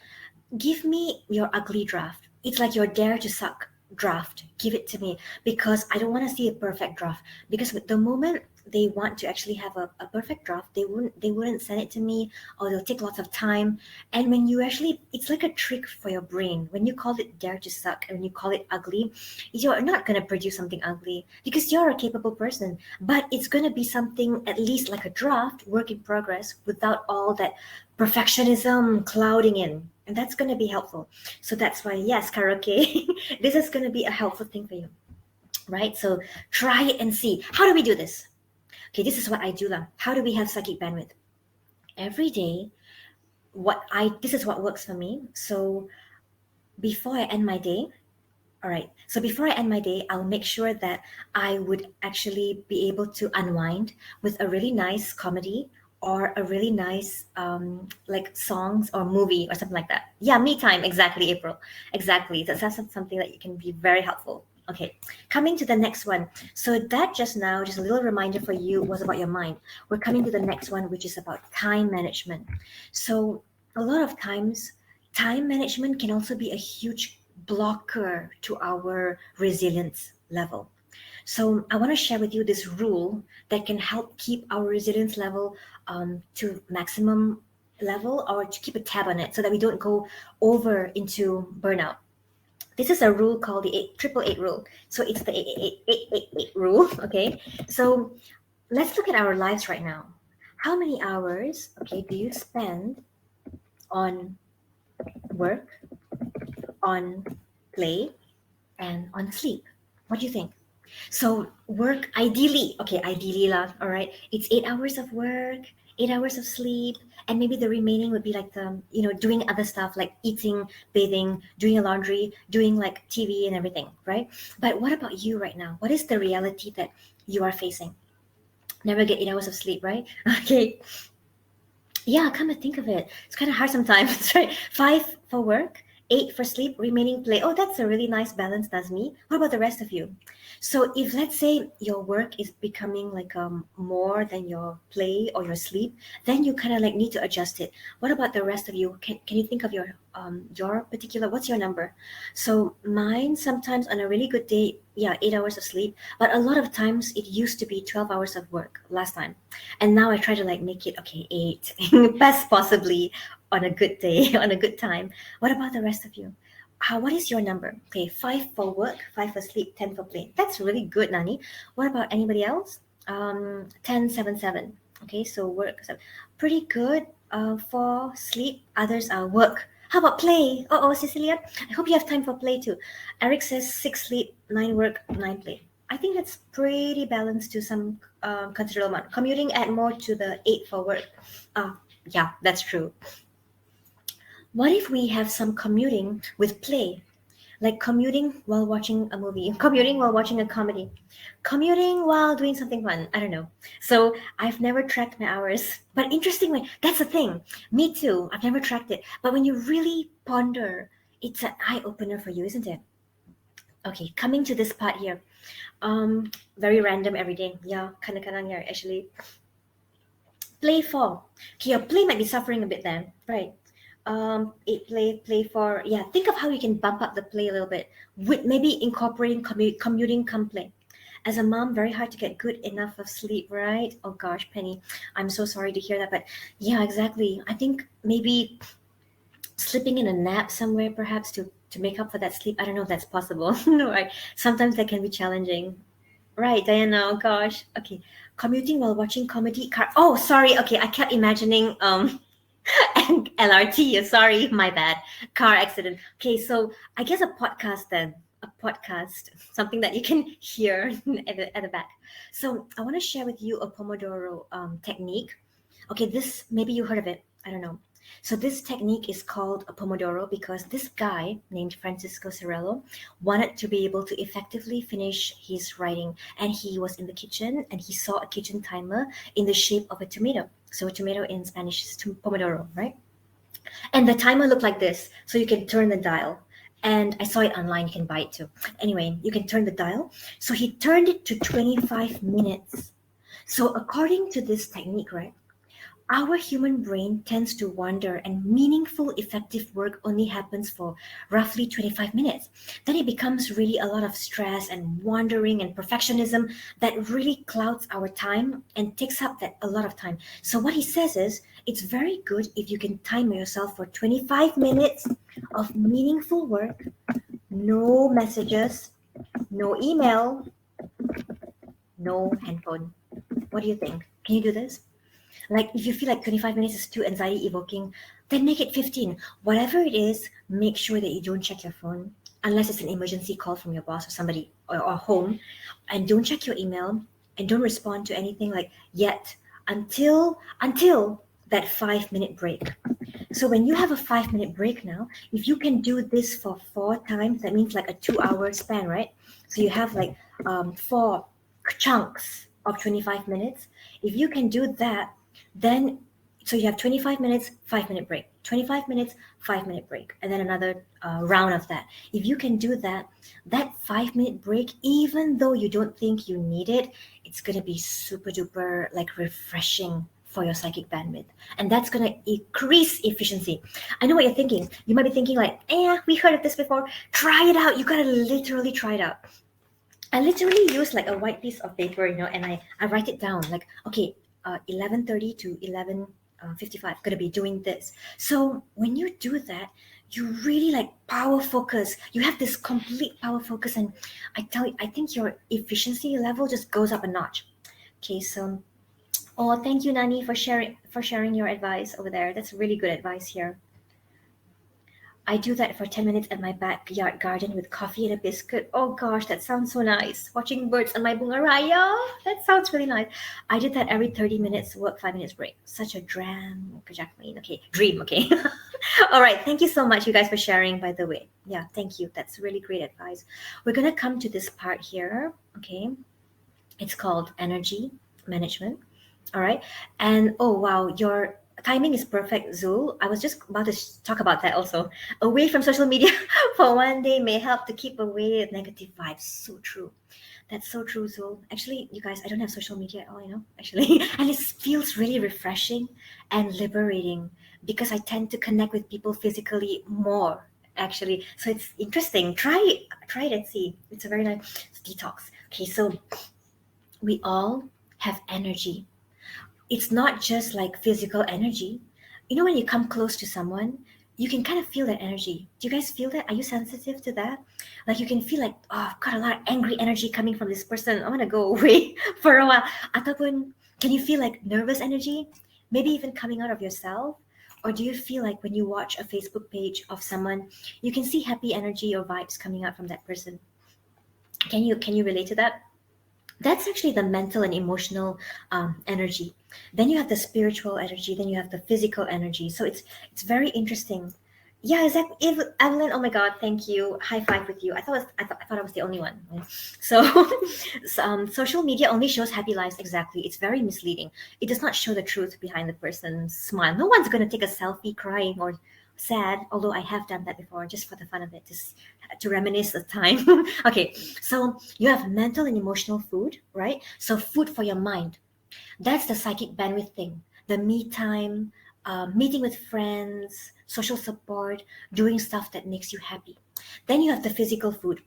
Give me your ugly draft. It's like your dare to suck draft. Give it to me because I don't want to see a perfect draft. Because the moment they want to actually have a perfect draft, they wouldn't send it to me or they'll take lots of time. And when you actually, it's like a trick for your brain. When you call it dare to suck and when you call it ugly, you're not gonna produce something ugly because you're a capable person. But it's gonna be something at least like a draft, work in progress, without all that perfectionism clouding in. And that's going to be helpful. So that's why, yes, karaoke, this is going to be a helpful thing for you, right? So try it and see. How do we do this? Okay, this is what I do. How do we have psychic bandwidth? Every day, this is what works for me. So before I end my day, all right. So before I end my day, I'll make sure that I would actually be able to unwind with a really nice comedy or a really nice like songs or movie or something like that. Yeah, me time. Exactly, April. Exactly. That's something that you can be very helpful. Okay, coming to the next one. So that just now, just a little reminder for you was about your mind. We're coming to the next one, which is about time management. So a lot of times, time management can also be a huge blocker to our resilience level. So I want to share with you this rule that can help keep our resilience level to maximum level or to keep a tab on it so that we don't go over into burnout. This is a rule called the triple eight rule. So it's the eight rule. Okay. So let's look at our lives right now. How many hours, okay, do you spend on work, on play, and on sleep? What do you think? So work ideally, okay, ideally lah, all right. It's 8 hours of work, 8 hours of sleep, and maybe the remaining would be like doing other stuff like eating, bathing, doing your laundry, doing like TV and everything, right? But what about you right now? What is the reality that you are facing? Never get 8 hours of sleep, right? Okay. Yeah, come and think of it. It's kind of hard sometimes, right? 5 for work, 8 for sleep, remaining play. Oh, that's a really nice balance, that's me. What about the rest of you? So if let's say your work is becoming like more than your play or your sleep, then you kind of like need to adjust it. What about the rest of you? Can you think of your particular, what's your number? So mine sometimes on a really good day, yeah, 8 hours of sleep. But a lot of times it used to be 12 hours of work last time. And now I try to like make it okay, 8, best possibly on a good day, on a good time. What about the rest of you? What is your number? Okay, 5 for work, 5 for sleep, 10 for play. That's really good, Nani. What about anybody else? 10, 7, 7. Okay, so work, pretty good. For sleep, others are work. How about play? Oh, Cecilia, I hope you have time for play too. Eric says 6 sleep, 9 work, 9 play. I think that's pretty balanced to some considerable amount. Commuting add more to the 8 for work. Yeah, that's true. What if we have some commuting with play? Like commuting while watching a movie, commuting while watching a comedy, commuting while doing something fun. I don't know. So I've never tracked my hours. But interestingly, that's the thing. Me too. I've never tracked it. But when you really ponder, it's an eye opener for you, isn't it? Okay, coming to this part here. Very random every day. Yeah, kind of here actually. Play for. Okay, your play might be suffering a bit then, right? It play for, yeah, think of how you can bump up the play a little bit with maybe incorporating commuting come play. As a mom, very hard to get good enough of sleep, right? Oh gosh, Penny, I'm so sorry to hear that. But yeah, exactly. I think maybe sleeping in a nap somewhere perhaps to make up for that sleep. I don't know if that's possible. Right. Sometimes that can be challenging. Right, Diana. Oh gosh. Okay. Commuting while watching comedy car. Oh, sorry. Okay, I kept imagining LRT. Sorry, my bad. Car accident. Okay, so I guess a podcast then. A podcast, something that you can hear at the back. So I want to share with you a Pomodoro technique. Okay, this maybe you heard of it. I don't know. So this technique is called a Pomodoro because this guy named Francisco Cerello wanted to be able to effectively finish his writing, and he was in the kitchen and he saw a kitchen timer in the shape of a tomato. So a tomato in Spanish is pomodoro, right? And the timer looked like this. So you can turn the dial. And I saw it online, you can buy it too. Anyway, you can turn the dial. So he turned it to 25 minutes. So according to this technique, right, our human brain tends to wander, and meaningful, effective work only happens for roughly 25 minutes. Then it becomes really a lot of stress and wandering and perfectionism that really clouds our time and takes up that a lot of time. So what he says is it's very good if you can time yourself for 25 minutes of meaningful work, no messages, no email, no handphone. What do you think? Can you do this? Like, if you feel like 25 minutes is too anxiety evoking, then make it 15. Whatever it is, make sure that you don't check your phone unless it's an emergency call from your boss or somebody or home. And don't check your email and don't respond to anything like yet until that 5 minute break. So when you have a 5 minute break now, if you can do this for 4 times, that means like a 2 hour span, right? So you have like four chunks of 25 minutes. If you can do that, then so you have 25 minutes, 5 minute break, 25 minutes, 5 minute break, and then another round of that. If you can do that, that 5 minute break, even though you don't think you need it, it's going to be super duper like refreshing for your psychic bandwidth, and that's going to increase efficiency. I know what you're thinking. You might be thinking like, we heard of this before. Try it out. You got to literally try it out. I literally use like a white piece of paper, and I write it down like, okay, 11:30 to 11:55, gonna be doing this. So when you do that, you really like power focus. You have this complete power focus, and I tell you, I think your efficiency level just goes up a notch. Okay, so thank you, Nani, for sharing your advice over there. That's really good advice here. I do that for 10 minutes at my backyard garden with coffee and a biscuit. Oh gosh, that sounds so nice. Watching birds on my bungaraya. That sounds really nice. I did that every 30 minutes, work 5 minutes break. Such a dream, Jacqueline. Okay, dream, okay. All right, thank you so much, you guys, for sharing, by the way. Yeah, thank you. That's really great advice. We're going to come to this part here, okay? It's called energy management. All right. And oh, wow, your timing is perfect, Zul. I was just about to talk about that also. Away from social media for one day may help to keep away negative vibes. So true. That's so true, Zul. Actually, you guys, I don't have social media at all, actually. And it feels really refreshing and liberating because I tend to connect with people physically more, actually. So it's interesting. Try it and see. It's a very nice detox. Okay, so we all have energy. It's not just like physical energy. When you come close to someone, you can kind of feel that energy. Do you guys feel that? Are you sensitive to that? Like you can feel like, oh, I've got a lot of angry energy coming from this person. I'm gonna go away for a while. Ataupun, can you feel like nervous energy? Maybe even coming out of yourself? Or do you feel like when you watch a Facebook page of someone, you can see happy energy or vibes coming out from that person? Can you relate to that? That's actually the mental and emotional energy. Then you have the spiritual energy. Then you have the physical energy. So it's very interesting. Yeah, exactly. Evelyn, oh my God, thank you. High five with you. I thought I was the only one. So, social media only shows happy lives. Exactly. It's very misleading. It does not show the truth behind the person's smile. No one's gonna take a selfie crying or sad. Although I have done that before, just for the fun of it, just to reminisce the time. Okay, so you have mental and emotional food, right? So food for your mind. That's the psychic bandwidth thing. The me time, meeting with friends, social support, doing stuff that makes you happy. Then you have the physical food,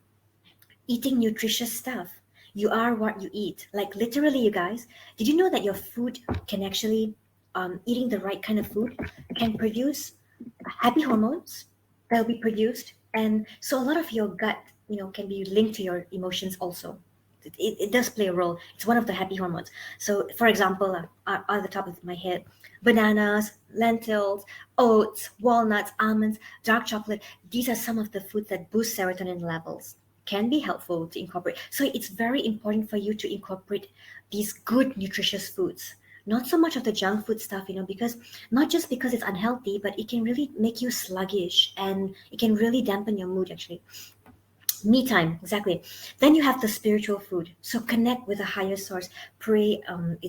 eating nutritious stuff. You are what you eat. Like literally, you guys, did you know that your food can actually, eating the right kind of food can produce happy hormones that will be produced, and so a lot of your gut, can be linked to your emotions also. It does play a role. It's one of the happy hormones. So for example, on the top of my head, bananas, lentils, oats, walnuts, almonds, dark chocolate, these are some of the foods that boost serotonin levels, can be helpful to incorporate. So it's very important for you to incorporate these good nutritious foods, not so much of the junk food stuff, because not just because it's unhealthy, but it can really make you sluggish and it can really dampen your mood actually. Me time, exactly. Then you have the spiritual food. So connect with a higher source. Pray.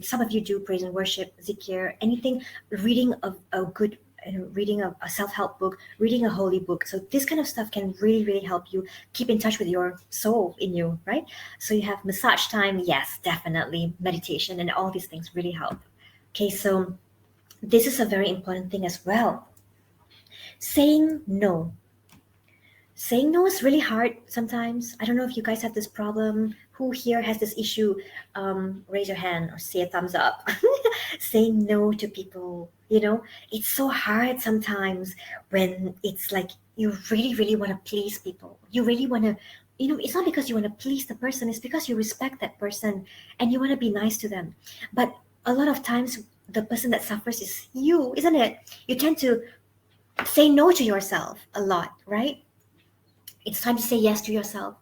Some of you do praise and worship, zikir, anything. Reading a good, reading a self-help book, reading a holy book. So this kind of stuff can really, really help you keep in touch with your soul in you, right? So you have massage time. Yes, definitely. Meditation and all these things really help. Okay, so this is a very important thing as well. Saying no. Saying no is really hard sometimes. I don't know if you guys have this problem. Who here has this issue? Raise your hand or say a thumbs up. Saying no to people, it's so hard sometimes when it's like you really, really want to please people. You really want to, it's not because you want to please the person, it's because you respect that person and you want to be nice to them. But a lot of times, the person that suffers is you, isn't it? You tend to say no to yourself a lot, right? It's time to say yes to yourself.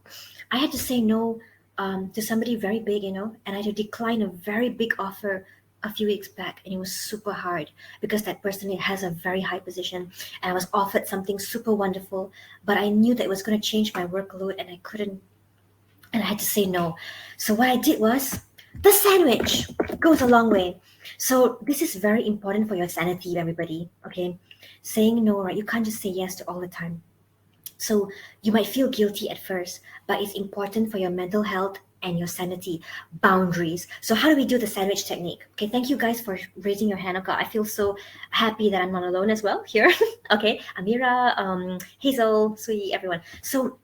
I had to say no, to somebody very big, and I had to decline a very big offer a few weeks back, and it was super hard because that person has a very high position, and I was offered something super wonderful, but I knew that it was going to change my workload, and I couldn't, and I had to say no. So what I did was the sandwich goes a long way. So this is very important for your sanity, everybody. Okay, saying no, right? You can't just say yes to all the time. So you might feel guilty at first, but it's important for your mental health and your sanity. Boundaries. So how do we do the sandwich technique? Okay, thank you guys for raising your hand. Okay, I feel so happy that I'm not alone as well here. Okay, Amira, Hazel, Sui, everyone. So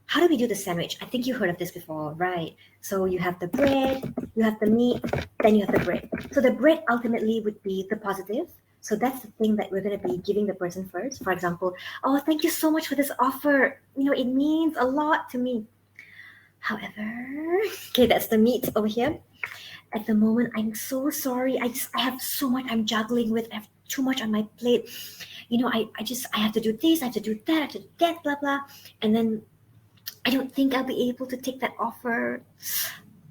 how do we do the sandwich? I think you heard of this before, right? So you have the bread, you have the meat, then you have the bread. So the bread ultimately would be the positive. So that's the thing that we're going to be giving the person first. For example, oh, thank you so much for this offer. It means a lot to me. However, okay, that's the meat over here. At the moment, I'm so sorry. I have so much I'm juggling with. I have too much on my plate. I have to do this, I have to do that, I have to do that, blah blah. And then I don't think I'll be able to take that offer,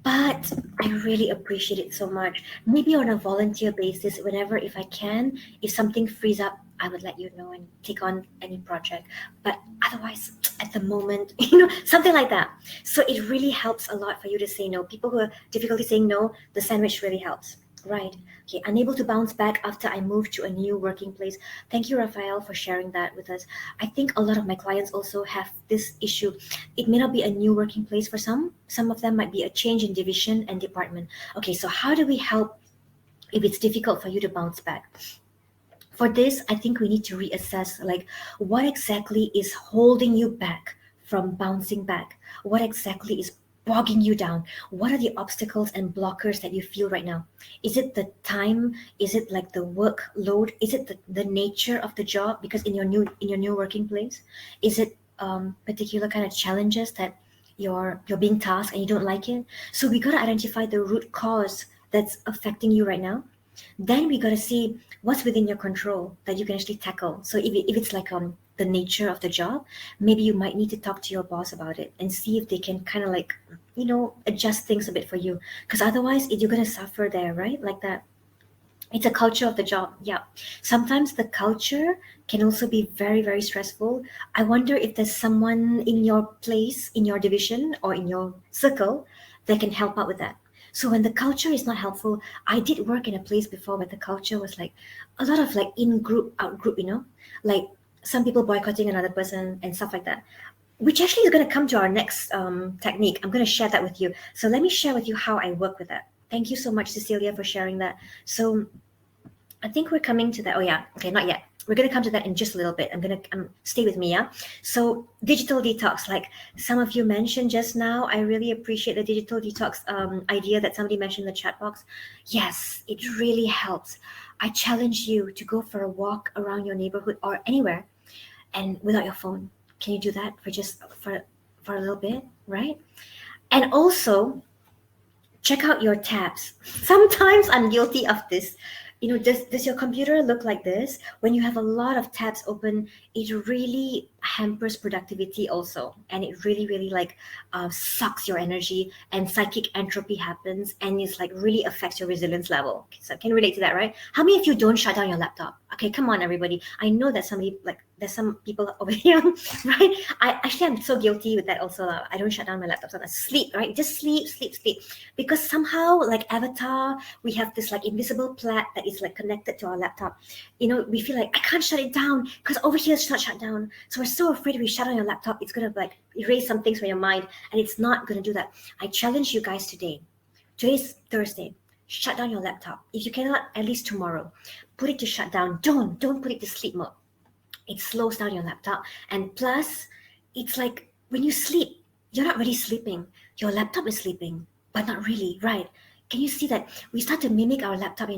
but I really appreciate it so much. Maybe on a volunteer basis, whenever, if I can, if something frees up, I would let you know and take on any project. But otherwise, at the moment, something like that. So it really helps a lot for you to say no. People who are difficulty saying no, the sandwich really helps. Right. Okay. Unable to bounce back after I moved to a new working place. Thank you, Raphael, for sharing that with us. I think a lot of my clients also have this issue. It may not be a new working place for some. Some of them might be a change in division and department. Okay. So how do we help if it's difficult for you to bounce back? For this, I think we need to reassess like what exactly is holding you back from bouncing back? What exactly is bogging you down? What are the obstacles and blockers that you feel right now? Is it the time? Is it like the workload? Is it the nature of the job? Because in your new working place, is it particular kind of challenges that you're being tasked and you don't like it? So we gotta identify the root cause that's affecting you right now. Then we got to see what's within your control that you can actually tackle. So if it's like the nature of the job, maybe you might need to talk to your boss about it and see if they can kind of like adjust things a bit for you, because otherwise you're going to suffer there, right? Like that. It's a culture of the job. Yeah, sometimes the culture can also be very, very stressful. I wonder if there's someone in your place, in your division, or in your circle that can help out with that. So when the culture is not helpful, I did work in a place before where the culture was like a lot of like in group, out group, like some people boycotting another person and stuff like that, which actually is going to come to our next technique. I'm going to share that with you. So let me share with you how I work with that. Thank you so much, Cecilia, for sharing that. So I think we're coming to that. Oh, yeah. Okay, not yet. we're going to come to that in just a little bit. I'm going to stay with me, yeah? So digital detox, like some of you mentioned just now, I really appreciate the digital detox idea that somebody mentioned in the chat box. Yes, it really helps. I challenge you to go for a walk around your neighborhood or anywhere and without your phone. Can you do that for just for a little bit, right? And also check out your tabs. Sometimes I'm guilty of this. Does your computer look like this? When you have a lot of tabs open, it really hampers productivity also. And it really, really like sucks your energy, and psychic entropy happens, and it's like really affects your resilience level. Okay, so I can relate to that, right? How many of you don't shut down your laptop? Okay, come on, everybody. I know that somebody, like, there's some people over here, right? I'm so guilty with that also. I don't shut down my laptop. So I sleep, right? Just sleep, sleep, sleep. Because somehow, like Avatar, we have this like invisible plate that is like connected to our laptop. We feel like I can't shut it down because over here it's not shut down. So we're so afraid if we shut down your laptop, it's gonna like erase some things from your mind, and it's not gonna do that. I challenge you guys today. Today's Thursday. Shut down your laptop. If you cannot, at least tomorrow, put it to shut down. Don't put it to sleep mode. It slows down your laptop, and plus, it's like when you sleep, you're not really sleeping. Your laptop is sleeping, but not really, right? Can you see that we start to mimic our laptop?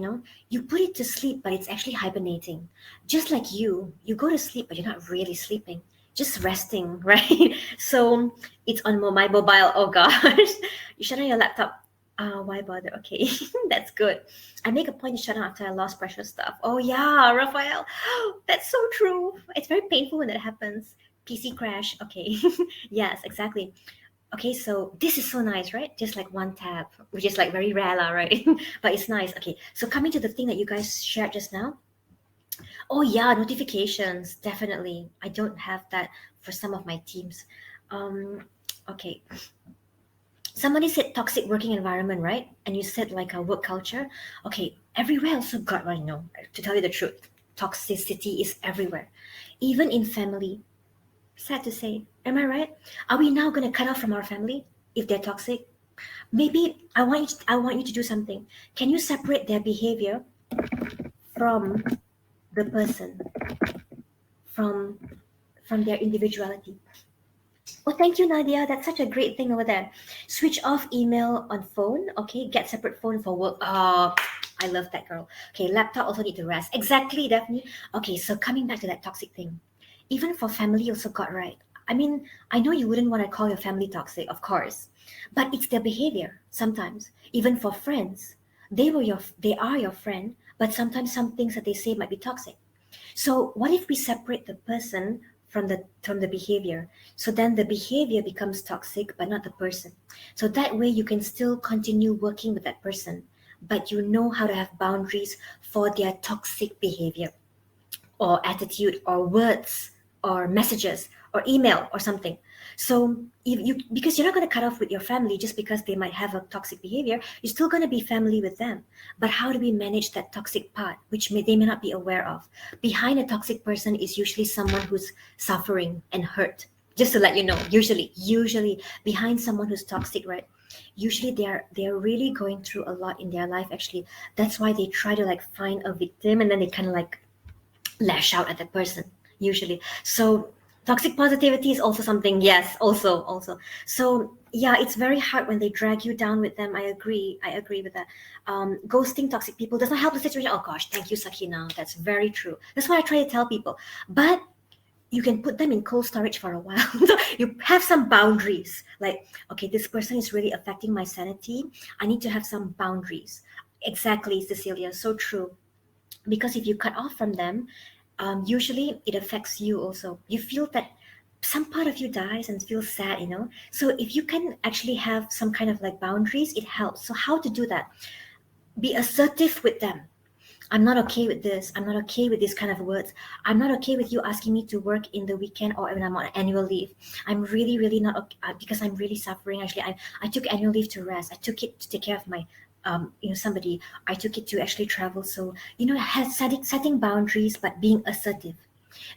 You put it to sleep, but it's actually hibernating. Just like you go to sleep, but you're not really sleeping, just resting, right? So it's on my mobile. Oh gosh, you shut down your laptop. Why bother? Okay, that's good. I make a point to shut down after I lost precious stuff. Oh yeah, Raphael, that's so true. It's very painful when that happens. PC crash. Okay, yes, exactly. Okay, so this is so nice, right? Just like one tab, which is like very rare, lah, right? But it's nice. Okay, so coming to the thing that you guys shared just now. Oh yeah, notifications, definitely. I don't have that for some of my teams. Okay, somebody said toxic working environment, right? And you said like a work culture. Okay, everywhere also got one. To tell you the truth, toxicity is everywhere, even in family. Sad to say, am I right? Are we now going to cut off from our family if they're toxic? Maybe I want you to do something. Can you separate their behavior from the person, from their individuality? Oh, thank you, Nadia. That's such a great thing over there. Switch off email on phone. Okay, get separate phone for work. Oh, I love that, girl. Okay, laptop also need to rest. Exactly, Daphne. Okay, so coming back to that toxic thing, even for family, also got right. I mean, I know you wouldn't want to call your family toxic, of course, but it's their behavior sometimes. Even for friends, they are your friend, but sometimes some things that they say might be toxic. So what if we separate the person from the behavior? So then the behavior becomes toxic, but not the person. So that way you can still continue working with that person, but you know how to have boundaries for their toxic behavior or attitude or words or messages or email or something. So if you because you're not going to cut off with your family just because they might have a toxic behavior, you're still going to be family with them. But how do we manage that toxic part, which they may not be aware of? Behind a toxic person is usually someone who's suffering and hurt. Just to let you know, usually behind someone who's toxic, right? Usually they're really going through a lot in their life. Actually, that's why they try to like find a victim, and then they kind of like lash out at that person usually. So toxic positivity is also something. Yes, also. So yeah, it's very hard when they drag you down with them. I agree with that. Ghosting toxic people does not help the situation. Oh gosh, thank you, Sakina. That's very true. That's what I try to tell people. But you can put them in cold storage for a while. You have some boundaries, like, okay, this person is really affecting my sanity. I need to have some boundaries. Exactly, Cecilia, so true. Because if you cut off from them, usually it affects you also. You feel that some part of you dies and feels sad. So if you can actually have some kind of like boundaries, it helps. So how to do that? Be assertive with them. I'm not okay with this. I'm not okay with these kind of words. I'm not okay with you asking me to work in the weekend or when I'm on annual leave. I'm really, really not okay, because I'm really suffering. Actually, I took annual leave to rest. I took it to take care of my, somebody. I took it to actually travel. So, setting boundaries, but being assertive.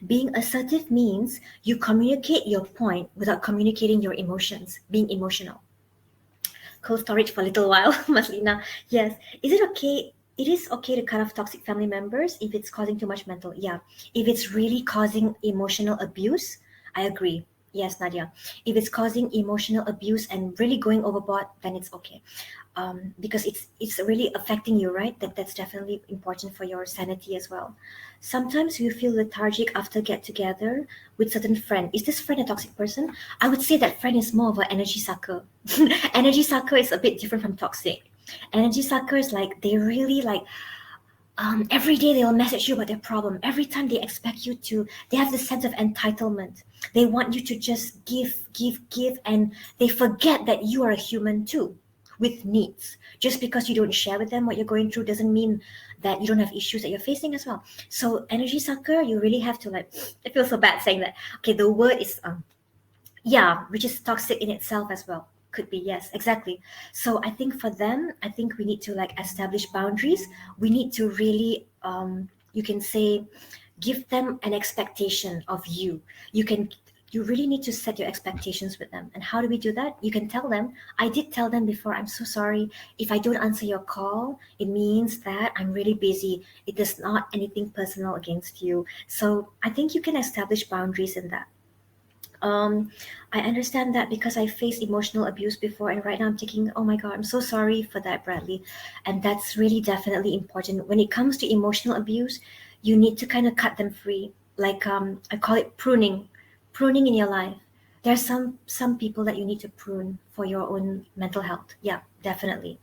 Being assertive means you communicate your point without communicating your emotions, being emotional. Cold storage for a little while, Maslina. Yes. Is it okay? it is okay to cut off toxic family members if it's causing too much mental. Yeah. If it's really causing emotional abuse, I agree. Yes, Nadia. If it's causing emotional abuse and really going overboard, then it's okay. Because it's really affecting you, right? That's definitely important for your sanity as well. Sometimes you feel lethargic after get together with certain friend. Is this friend a toxic person? I would say that friend is more of an energy sucker. Energy sucker is a bit different from toxic. Energy suckers, like, they really like, every day they'll message you about their problem. Every time they expect you to, they have this sense of entitlement. They want you to just give, and they forget that you are a human too, with needs. Just because you don't share with them what you're going through doesn't mean that you don't have issues that you're facing as well. So energy sucker, you really have to like, I feel so bad saying that. Okay, the word is yeah, which is toxic in itself as well. Could be, yes, exactly. So I think for them, I think we need to like establish boundaries. We need to really, you can say, give them an expectation of you. You can, you really need to set your expectations with them. And how do we do that? You can tell them, I did tell them before, I'm so sorry if I don't answer your call. It means that I'm really busy. It is not anything personal against you. So I think you can establish boundaries in that. um, I understand that because I faced emotional abuse before, and right now I'm thinking, oh my God, I'm so sorry for that, Bradley. And that's really definitely important. When it comes to emotional abuse, you need to kind of cut them free. Like, I call it pruning, pruning in your life. There's some people that you need to prune for your own mental health. Yeah, definitely.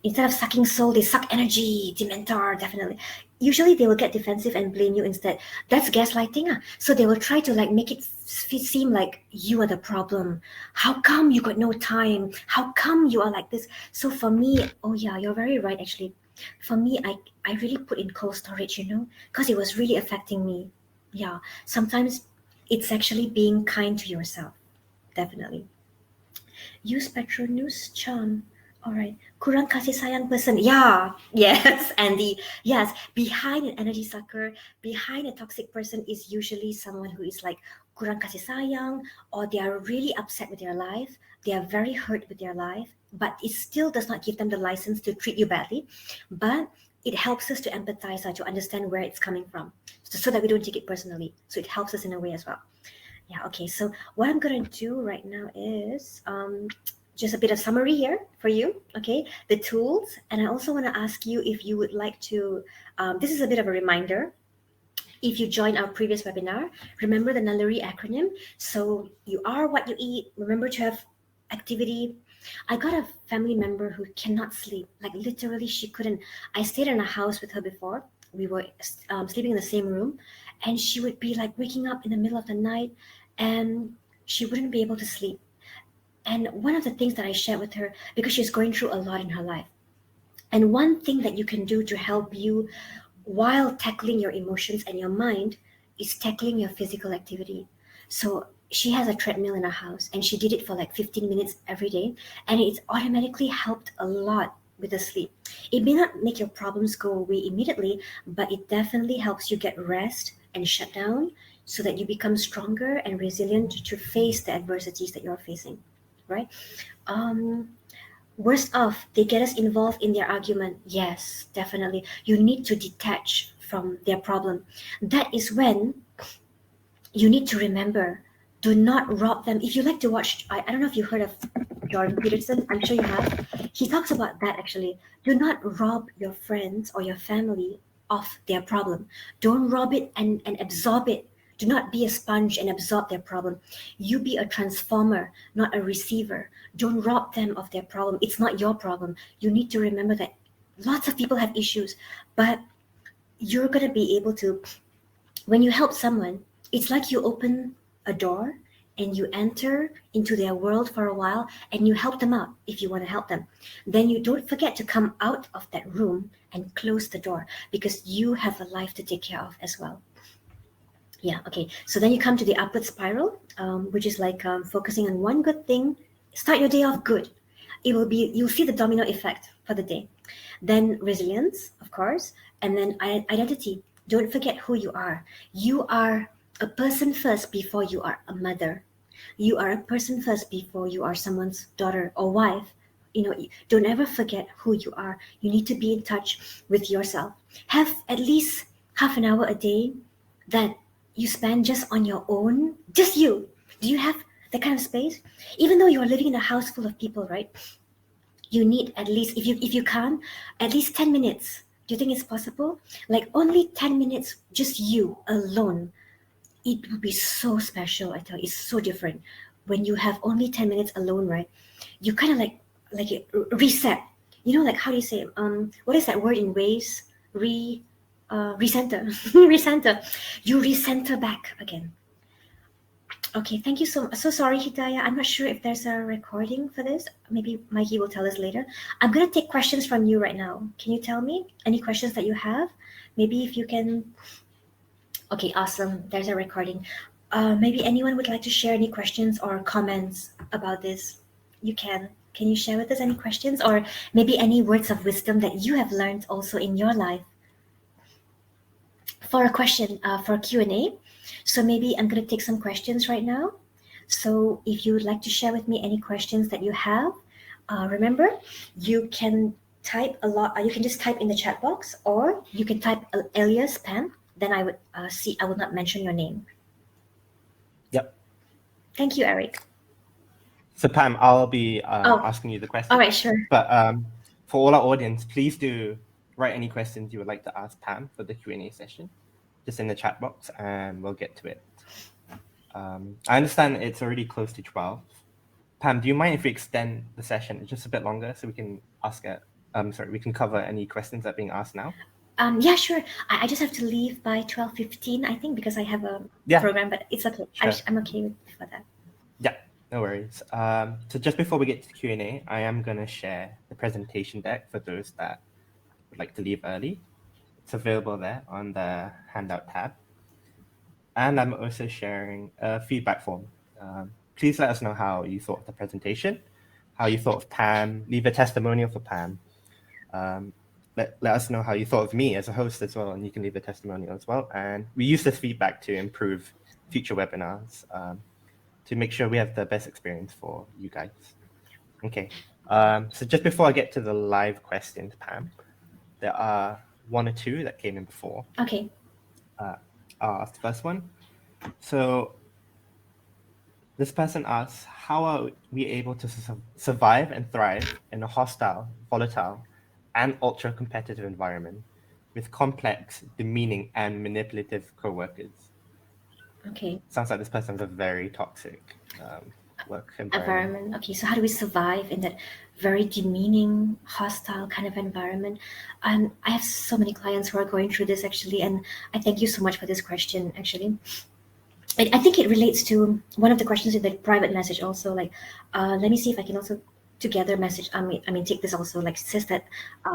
Instead of sucking soul, they suck energy. Dementor, definitely. Usually they will get defensive and blame you instead. That's gaslighting. Ah. So they will try to like make it seem like you are the problem. How come you got no time? How come you are like this? So for me, oh yeah, you're very right actually. For me, I really put in cold storage, because it was really affecting me. Yeah, sometimes it's actually being kind to yourself. Definitely. Use Petronas charm. All right. Kurang kasih sayang person. Yeah. Yes, Andy. Yes. Behind an energy sucker, behind a toxic person is usually someone who is like kurang kasih sayang, or they are really upset with their life. They are very hurt with their life, but it still does not give them the license to treat you badly. But it helps us to empathize or to understand where it's coming from, so that we don't take it personally. So it helps us in a way as well. Yeah, okay. So what I'm gonna do right now is just a bit of summary here for you. Okay, the tools, and I also want to ask you if you would like to. This is a bit of a reminder. If you join our previous webinar, remember the Naluri acronym. So you are what you eat. Remember to have activity. I got a family member who cannot sleep. Like literally, she couldn't. I stayed in a house with her before. We were sleeping in the same room, and she would be like waking up in the middle of the night, and she wouldn't be able to sleep. And one of the things that I shared with her, because she's going through a lot in her life, and one thing that you can do to help you while tackling your emotions and your mind is tackling your physical activity. So she has a treadmill in her house, and she did it for like 15 minutes every day, and it's automatically helped a lot with the sleep. It may not make your problems go away immediately, but it definitely helps you get rest and shut down so that you become stronger and resilient to face the adversities that you're facing, right? Um, Worst off, they get us involved in their argument. Yes, definitely. You need to detach from their problem. That is when you need to remember, do not rob them. If you like to watch, I don't know if you heard of Jordan Peterson, I'm sure you have. He talks about that actually. Do not rob your friends or your family of their problem. Don't rob it and absorb it. Do not be a sponge and absorb their problem. You be a transformer, not a receiver. Don't rob them of their problem. It's not your problem. You need to remember that lots of people have issues, but you're going to be able to, when you help someone, it's like you open a door and you enter into their world for a while and you help them out if you want to help them. Then you don't forget to come out of that room and close the door because you have a life to take care of as well. Yeah, okay. So then you come to the upward spiral, which is like focusing on one good thing. Start your day off good. It will be, you'll see the domino effect for the day. Then resilience, of course, and then identity. Don't forget who you are. You are a person first before you are a mother. You are a person first before you are someone's daughter or wife. don't ever forget who you are. You need to be in touch with yourself. Have at least half an hour a day that you spend just on your own, just you. Do you have that kind of space? Even though you are living in a house full of people, right? You need at least, if you can't, at least 10 minutes. Do you think it's possible? Like only 10 minutes, just you alone. It would be so special. I tell you, it's so different when you have only 10 minutes alone, right? You kind of reset. Like how do you say it? What is that word in waves? Recenter. Recenter. You recenter back again. Okay, thank you so sorry, Hidayah. I'm not sure if there's a recording for this. Maybe Mikey will tell us later. I'm gonna take questions from you right now. Can you tell me any questions that you have? Maybe if you can. Okay, awesome. There's a recording. Maybe anyone would like to share any questions or comments about this? You can. Can you share with us any questions or maybe any words of wisdom that you have learned also in your life? For a question, for Q&A. So maybe I'm going to take some questions right now. So if you would like to share with me any questions that you have, remember, you can type a lot. You can just type in the chat box, or you can type alias Pam. Then I would I will not mention your name. Yep. Thank you, Eric. So Pam, I'll be asking you the question. All right, sure. But for all our audience, please do write any questions you would like to ask Pam for the Q&A session, just in the chat box, and we'll get to it. I understand it's already close to 12. Pam, do you mind if we extend the session just a bit longer so we can we can cover any questions that are being asked now? Yeah, sure. I just have to leave by 12:15, I think, because I have a program, but it's okay. Sure. I'm okay for that. Yeah, no worries. So just before we get to the Q&A, I am going to share the presentation deck for those that would like to leave early. It's available there on the handout tab. And I'm also sharing a feedback form. Please let us know how you thought of the presentation, how you thought of Pam. Leave a testimonial for Pam. Let us know how you thought of me as a host as well, and you can leave a testimonial as well. And we use this feedback to improve future webinars to make sure we have the best experience for you guys. Okay, so just before I get to the live questions, Pam, there are one or two that came in before. Okay. I'll ask the first one. So this person asks, how are we able to survive and thrive in a hostile, volatile, and ultra-competitive environment with complex, demeaning, and manipulative co-workers? Okay. Sounds like this person has a very toxic work environment. Okay, so how do we survive in that very demeaning, hostile kind of environment? I have so many clients who are going through this actually, and I thank you so much for this question actually. I think it relates to one of the questions in the private message also. Like, let me see if I can also together message. I mean, take this also. Like, it says that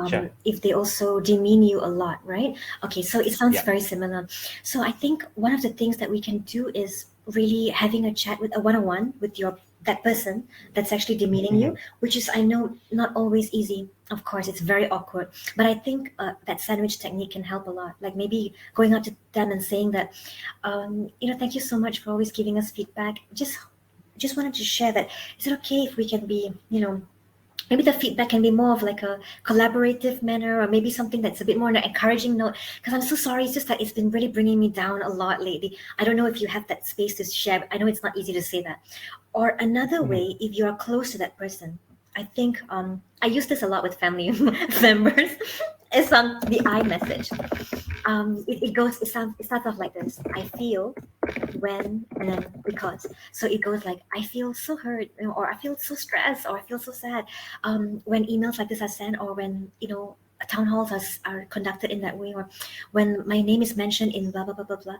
Sure. if they also demean you a lot, right? Okay, so it sounds very similar. So I think one of the things that we can do is really having a chat with a one-on-one with that person that's actually demeaning you, which is, I know, not always easy. Of course, it's very awkward, but I think that sandwich technique can help a lot. Like maybe going up to them and saying that, thank you so much for always giving us feedback. Just wanted to share that, is it okay if we can be, maybe the feedback can be more of like a collaborative manner, or maybe something that's a bit more on an encouraging note, because I'm so sorry, it's just that it's been really bringing me down a lot lately. I don't know if you have that space to share. I know it's not easy to say that. Or another way, if you are close to that person, I think I use this a lot with family members. It's the I message. It starts off like this: I feel, when, and then because. So it goes like, I feel so hurt, or I feel so stressed, or I feel so sad. When emails like this are sent, or when town halls are conducted in that way, or when my name is mentioned in blah blah blah blah blah,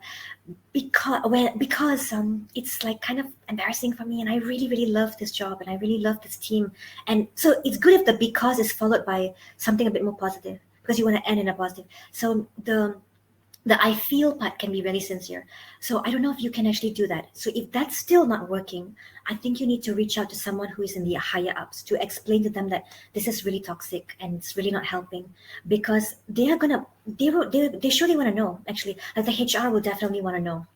because it's like kind of embarrassing for me, and I really really love this job, and I really love this team, and so it's good if the because is followed by something a bit more positive, because you want to end in a positive. So the I feel part can be really sincere. So I don't know if you can actually do that. So if that's still not working, I think you need to reach out to someone who is in the higher ups to explain to them that this is really toxic and it's really not helping, because they surely want to know, actually. Like the HR will definitely want to know,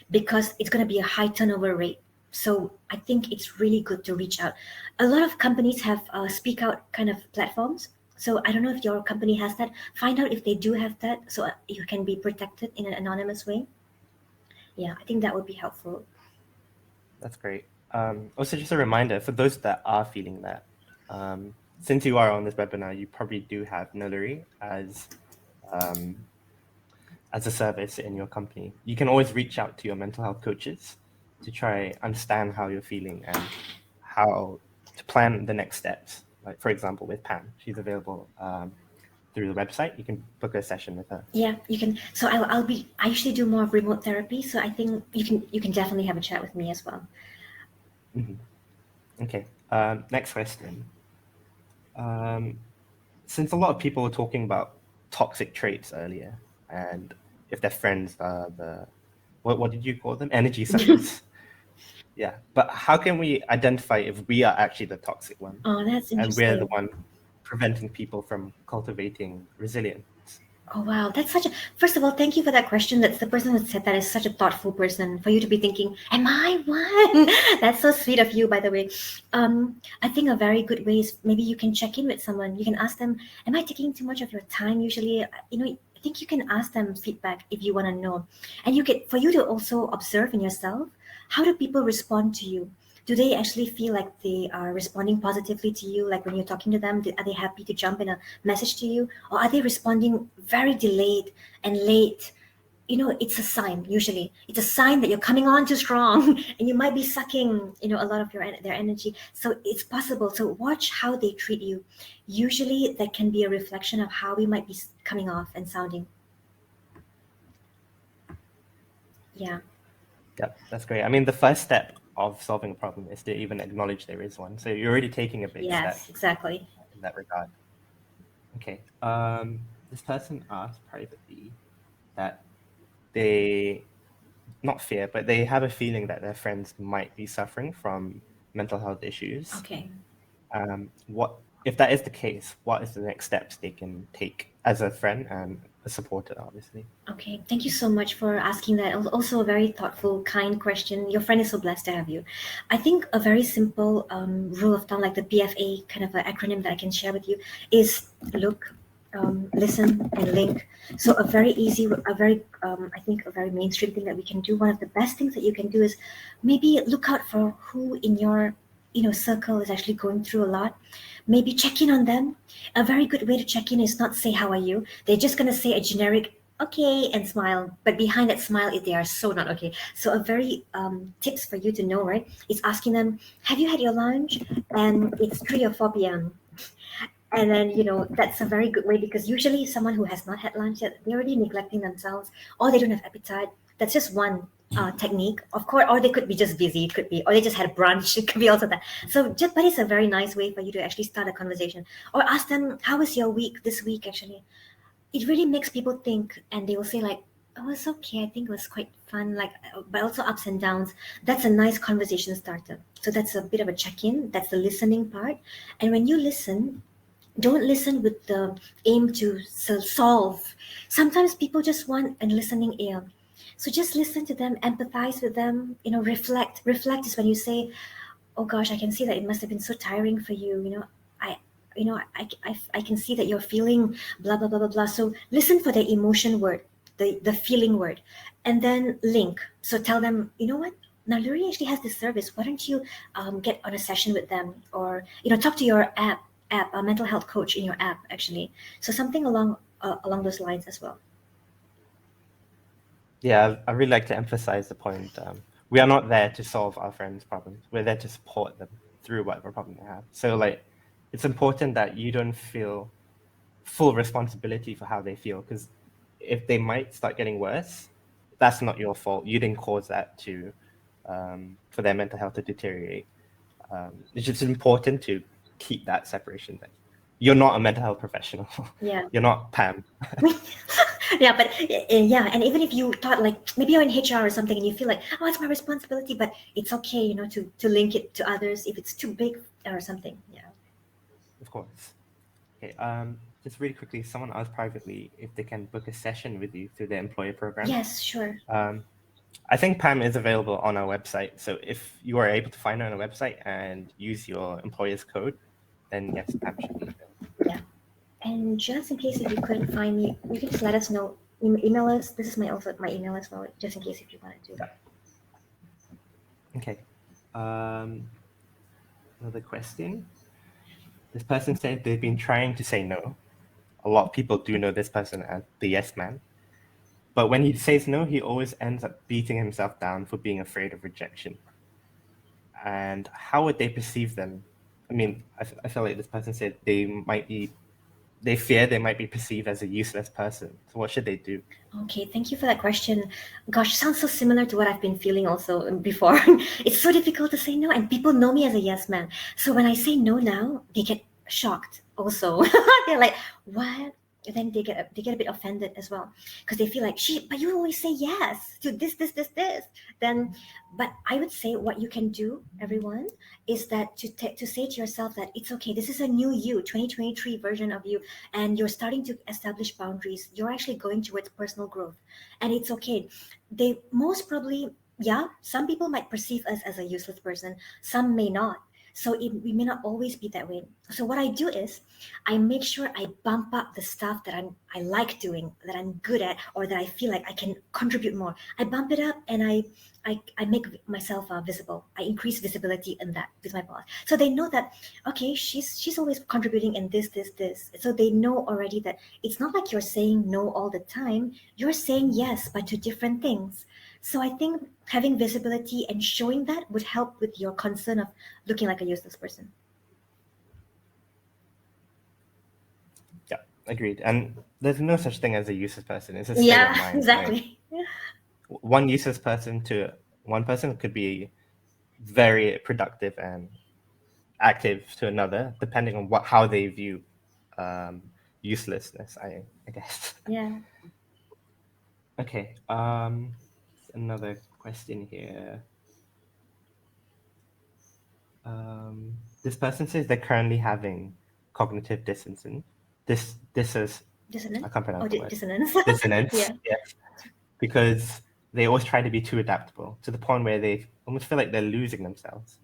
because it's going to be a high turnover rate. So I think it's really good to reach out. A lot of companies have speak out kind of platforms. So I don't know if your company has that. Find out if they do have that, so you can be protected in an anonymous way. Yeah, I think that would be helpful. That's great. Also, just a reminder for those that are feeling that, since you are on this webinar, you probably do have Naluri um, as a service in your company. You can always reach out to your mental health coaches to try understand how you're feeling and how to plan the next steps. Like for example, with Pam, she's available through the website. You can book a session with her. Yeah, you can. So I'll be. I usually do more of remote therapy. So I think you can definitely have a chat with me as well. Mhm. Okay. Next question. Um, since a lot of people were talking about toxic traits earlier, and if their friends are the what did you call them? Energy suckers. Yeah. But how can we identify if we are actually the toxic one Oh, that's and we're the interesting. one preventing people from cultivating resilience? Oh wow, that's such a. First of all, thank you for that question. That's the person who said that is such a thoughtful person for you to be thinking. Am I one? That's so sweet of you, by the way. I think a very good way is maybe you can check in with someone. You can ask them, "Am I taking too much of your time?" Usually, I think you can ask them feedback if you want to know, and you get for you to also observe in yourself. How do people respond to you? Do they actually feel like they are responding positively to you? Like when you're talking to them, are they happy to jump in a message to you? Or are they responding very delayed and late? It's a sign, usually. It's a sign that you're coming on too strong and you might be sucking, a lot of their energy. So it's possible. So watch how they treat you. Usually that can be a reflection of how we might be coming off and sounding. Yeah. Yep, that's great. I mean, the first step of solving a problem is to even acknowledge there is one. So you're already taking a big step Yes, exactly. in that regard. Okay. This person asked privately that they not fear, but they have a feeling that their friends might be suffering from mental health issues. Okay. What if that is the case? What is the next steps they can take as a friend and a supporter, obviously? Okay, thank you so much for asking that. Also, a very thoughtful, kind question. Your friend is so blessed to have you. I think a very simple rule of thumb, like the PFA kind of an acronym that I can share with you, is look, listen, and link. So a very easy, a very, I think, a very mainstream thing that we can do. One of the best things that you can do is maybe look out for who in your circle is actually going through a lot. Maybe check in on them. A very good way to check in is not say how are you. They're just gonna say a generic okay and smile, but behind that smile they are so not okay. So a very tips for you to know, right, is asking them, have you had your lunch? And it's 3 or 4 p.m. And then that's a very good way, because usually someone who has not had lunch yet, they're already neglecting themselves, or they don't have appetite. That's just one technique, of course. Or they could be just busy, it could be, or they just had brunch, it could be also that. So just, but it's a very nice way for you to actually start a conversation, or ask them, how was your week this week? Actually, it really makes people think, and they will say like, oh, it's okay, I think it was quite fun, like, but also ups and downs. That's a nice conversation starter. So that's a bit of a check-in. That's the listening part. And when you listen, don't listen with the aim to solve. Sometimes people just want a listening ear. So just listen to them, empathize with them, reflect is when you say, oh gosh, I can see that it must have been so tiring for you. I, I can see that you're feeling blah, blah, blah, blah, blah. So listen for the emotion word, the feeling word, and then link. So tell them, you know what? Now, Luri actually has this service. Why don't you get on a session with them, or talk to your a mental health coach in your app, actually. So something along those lines as well. Yeah, I really like to emphasize the point. We are not there to solve our friends' problems. We're there to support them through whatever problem they have. So, like, it's important that you don't feel full responsibility for how they feel, because if they might start getting worse, that's not your fault. You didn't cause that to for their mental health to deteriorate. It's just important to keep that separation there. You're not a mental health professional. Yeah. You're not Pam. Yeah, but yeah, and even if you thought like maybe you're in HR or something and you feel like, oh, it's my responsibility, but it's okay, to link it to others if it's too big or something. Yeah. Of course. Okay. Just really quickly, someone asked privately if they can book a session with you through the employer program. Yes, sure. Um, I think Pam is available on our website. So if you are able to find her on our website and use your employer's code, then yes, Pam should be available. Yeah. And just in case if you couldn't find me, you can just let us know. Email us. This is my email as well, just in case if you wanted to. Yeah. Okay. Um, Another question. This person said they've been trying to say no. A lot of people do know this person as the yes man. But when he says no, he always ends up beating himself down for being afraid of rejection. And how would they perceive them? I mean, I feel like this person said they fear they might be perceived as a useless person. So what should they do? Okay, thank you for that question. Gosh, sounds so similar to what I've been feeling also before. It's so difficult to say no, and people know me as a yes man. So when I say no now, they get shocked also. They're like, what? And then they get a bit offended as well because they feel like, she, but you always say yes to this. Then, but I would say what you can do, everyone, is that to say to yourself that it's okay. This is a new you, 2023 version of you, and you're starting to establish boundaries. You're actually going towards personal growth, and it's okay. They most probably, yeah, some people might perceive us as a useless person, some may not. So we may not always be that way. So what I do is I make sure I bump up the stuff that I like doing, that I'm good at, or that I feel like I can contribute more. I bump it up, and I make myself visible. I increase visibility in that with my boss, so they know that, okay, she's always contributing in this. So they know already that it's not like you're saying no all the time. You're saying yes, but to different things. So I think having visibility and showing that would help with your concern of looking like a useless person. Yeah, agreed. And there's no such thing as a useless person. It's a state of Yeah, mind. Like exactly. one useless person to one person could be very productive and active to another, depending on how they view um, uselessness. I guess. Yeah. Okay. Another question here. This person says they're currently having cognitive dissonance. This is I Dissonant. can't Oh, pronounce the word. dissonance. Dissonance. Yeah. Yes, because they always try to be too adaptable to the point where they almost feel like they're losing themselves.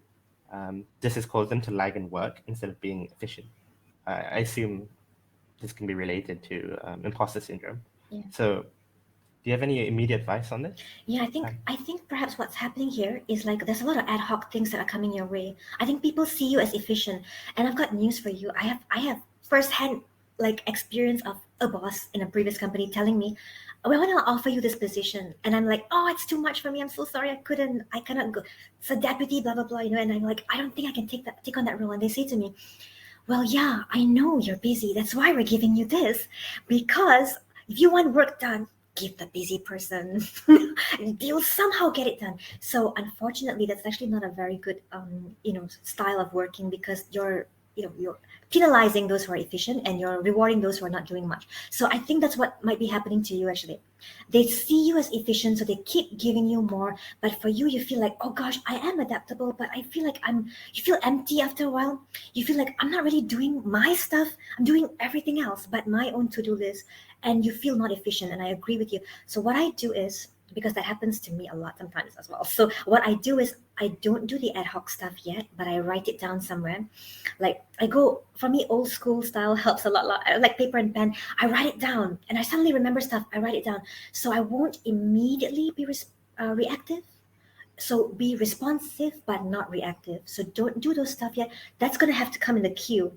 This has caused them to lag in work instead of being efficient. I assume this can be related to imposter syndrome. Yeah. So, do you have any immediate advice on this? Yeah, I think perhaps what's happening here is like there's a lot of ad hoc things that are coming your way. I think people see you as efficient, and I've got news for you. I have firsthand like experience of a boss in a previous company telling me, "Oh, I want to offer you this position," and I'm like, "Oh, it's too much for me. I'm so sorry. I cannot go. It's a deputy, blah blah blah, you know." And I'm like, "I don't think I can take on that role." And they say to me, "Well, yeah, I know you're busy. That's why we're giving you this. Because if you want work done, give the busy person. You'll somehow get it done." So unfortunately, that's actually not a very good, style of working because you're penalizing those who are efficient and you're rewarding those who are not doing much. So I think that's what might be happening to you actually. They see you as efficient, so they keep giving you more. But for you, you feel like, oh gosh, I am adaptable, but I feel like you feel empty after a while. You feel like I'm not really doing my stuff. I'm doing everything else but my own to-do list, and you feel not efficient. And I agree with you. So what I do is, because that happens to me a lot sometimes as well. So what I do is I don't do the ad hoc stuff yet, but I write it down somewhere. Like I go, for me, old school style helps a lot. I like paper and pen. I write it down, and I suddenly remember stuff. I write it down, so I won't immediately be reactive. So be responsive but not reactive. So don't do those stuff yet. That's gonna have to come in the queue,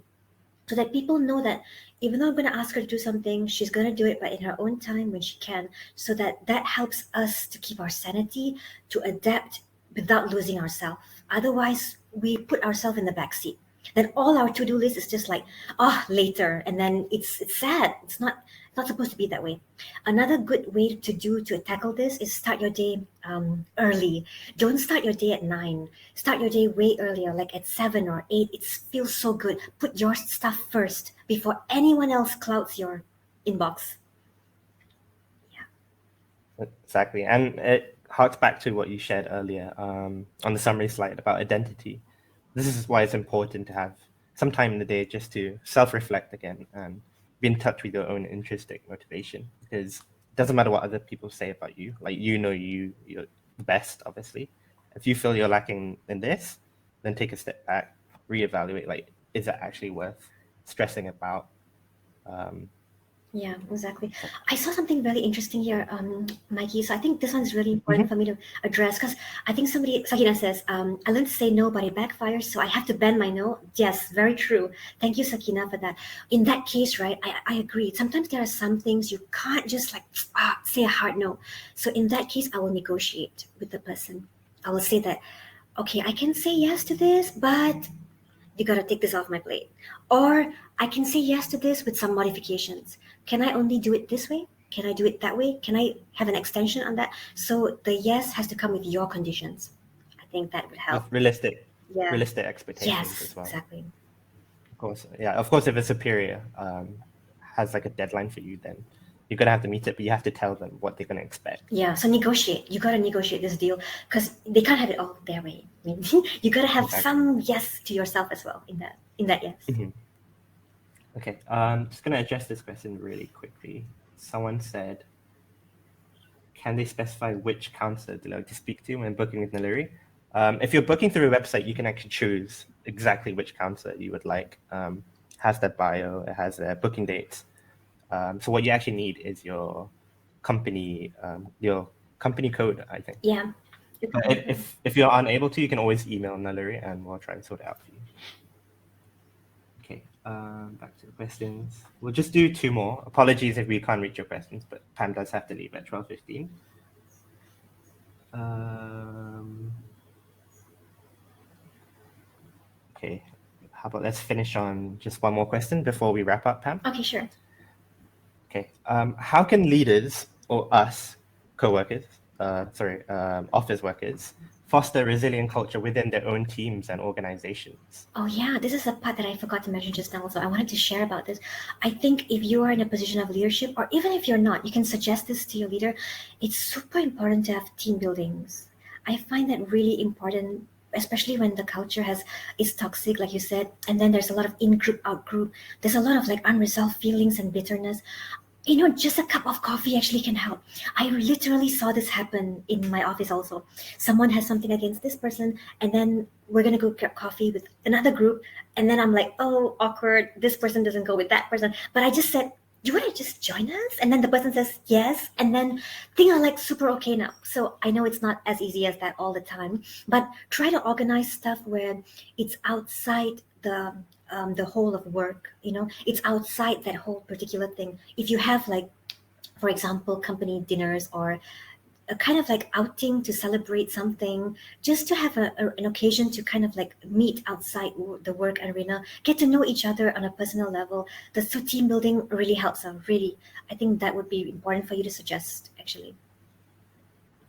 so that people know that even though I'm going to ask her to do something, she's going to do it, but in her own time when she can. So that helps us to keep our sanity, to adapt without losing ourselves. Otherwise, we put ourselves in the back seat. Then all our to-do list is just like, oh, later, and then it's sad. It's not supposed to be that way. Another good way to tackle this is start your day early. Don't start your day at 9. Start your day way earlier, like at 7 or 8. It feels so good. Put your stuff first before anyone else clouds your inbox. Exactly, and it harks back to what you shared earlier on the summary slide about identity. This is why it's important to have some time in the day just to self-reflect again and be in touch with your own intrinsic motivation, because it doesn't matter what other people say about you. Like, you know, the best, obviously. If you feel you're lacking in this, then take a step back, reevaluate, like, is it actually worth stressing about? Yeah, exactly. So, I saw something really interesting here, Mikey. So I think this one's really important for me to address because I think Sakina says, I learned to say no, but it backfires, so I have to bend my no. Yes, very true. Thank you, Sakina, for that. In that case, right, I agree. Sometimes there are some things you can't just like say a hard no. So in that case, I will negotiate with the person. I will say that, okay, I can say yes to this, but you gotta take this off my plate. Or I can say yes to this with some modifications. Can I only do it this way? Can I do it that way? Can I have an extension on that? So the yes has to come with your conditions. I think that would help. with realistic Yeah. expectations Yes, as well. exactly. Of course, yeah. Of course, if a superior has like a deadline for you, then you're gonna have to meet it, but you have to tell them what they're gonna expect. Yeah, so negotiate. You gotta negotiate this deal because they can't have it all their way. I mean, you gotta have Exactly. some yes to yourself as well in that yes. Okay. Just gonna address this question really quickly. Someone said, can they specify which counselor they'd like to speak to when booking with Naluri? If you're booking through a website, you can actually choose exactly which counselor you would like. Has their bio, it has their booking dates. So what you actually need is your company code, I think. Yeah. Your But company code. if you're unable to, you can always email Naluri and we'll try and sort it out for you. Okay, back to the questions. We'll just do two more. Apologies if we can't reach your questions, but Pam does have to leave at 12:15. Okay, how about let's finish on just one more question before we wrap up, Pam? Okay, sure. Okay, how can leaders or us, co-workers, office workers, foster resilient culture within their own teams and organizations? Oh yeah, this is a part that I forgot to mention just now. So I wanted to share about this. I think if you are in a position of leadership, or even if you're not, you can suggest this to your leader. It's super important to have team buildings. I find that really important, especially when the culture has is toxic, like you said, and then there's a lot of in group, out group. There's a lot of like unresolved feelings and bitterness. Just a cup of coffee actually can help. I literally saw this happen in my office also. Someone has something against this person, and then we're gonna go get coffee with another group, and then I'm like, oh, awkward. This person doesn't go with that person, but I just said, you want to just join us? And then the person says yes, and then things are like super okay now. So I know it's not as easy as that all the time, but try to organize stuff where it's outside the whole of work. It's outside that whole particular thing. If you have like, for example, company dinners or a kind of like outing to celebrate something, just to have an occasion to kind of like meet outside the work arena, get to know each other on a personal level. The team building really helps out. Really, I think that would be important for you to suggest. Actually,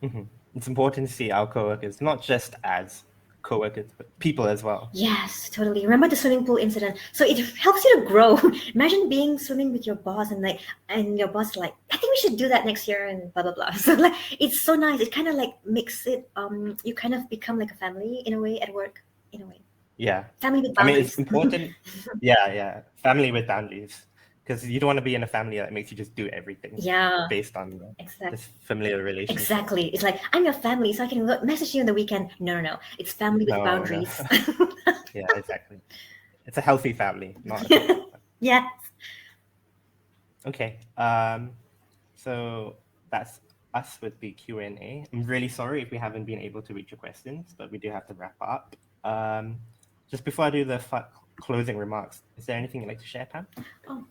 It's important to see our co-workers not just as co-workers, but people as well. yes, totally. Remember the swimming pool incident? So it helps you to grow. Imagine being swimming with your boss and your boss like, I think we should do that next year and blah blah blah. So like, it's so nice. It kind of like makes it. You kind of become like a family in a way at work. In a way, Yeah. family with I mean, it's boundaries. important. Yeah. Family with boundaries. Because you don't want to be in a family that makes you just do everything Yeah, based on exactly. this familiar relationship. Exactly. It's like I'm your family, so I can message you on the weekend. No, no, no. It's family with No. boundaries. Yeah, exactly. It's a healthy family, not a toxic one. Yeah. Okay. So that's us with the Q&A. I'm really sorry if we haven't been able to reach your questions, but we do have to wrap up. Just before I do the closing remarks, is there anything you'd like to share, Pam? Oh,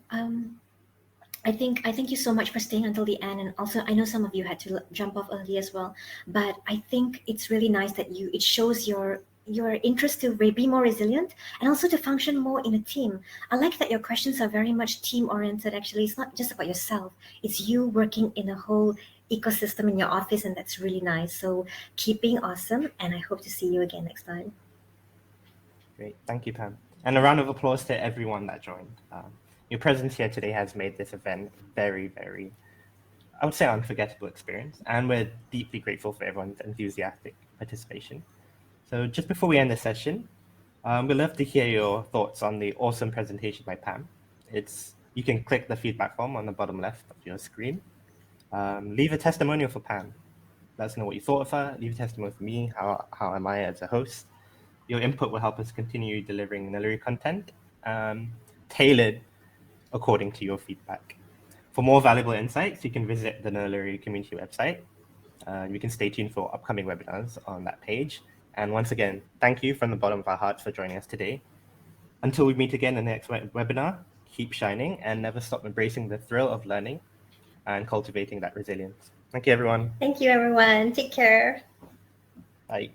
I thank you so much for staying until the end, and also I know some of you had to jump off early as well. But I think it's really nice that it shows your interest to be more resilient and also to function more in a team. I like that your questions are very much team oriented. Actually, it's not just about yourself; it's you working in a whole ecosystem in your office, and that's really nice. So keep being awesome, and I hope to see you again next time. Great. Thank you, Pam. And a round of applause to everyone that joined. Your presence here today has made this event very, very, I would say, unforgettable experience. And we're deeply grateful for everyone's enthusiastic participation. So just before we end the session, we'd love to hear your thoughts on the awesome presentation by Pam. You can click the feedback form on the bottom left of your screen. Leave a testimonial for Pam. Let us know what you thought of her. Leave a testimony for me. How am I as a host? Your input will help us continue delivering Naluri content tailored according to your feedback. For more valuable insights, you can visit the Naluri community website. You can stay tuned for upcoming webinars on that page. And once again, thank you from the bottom of our hearts for joining us today. Until we meet again in the next webinar, keep shining and never stop embracing the thrill of learning and cultivating that resilience. Thank you, everyone. Thank you, everyone. Take care. Bye.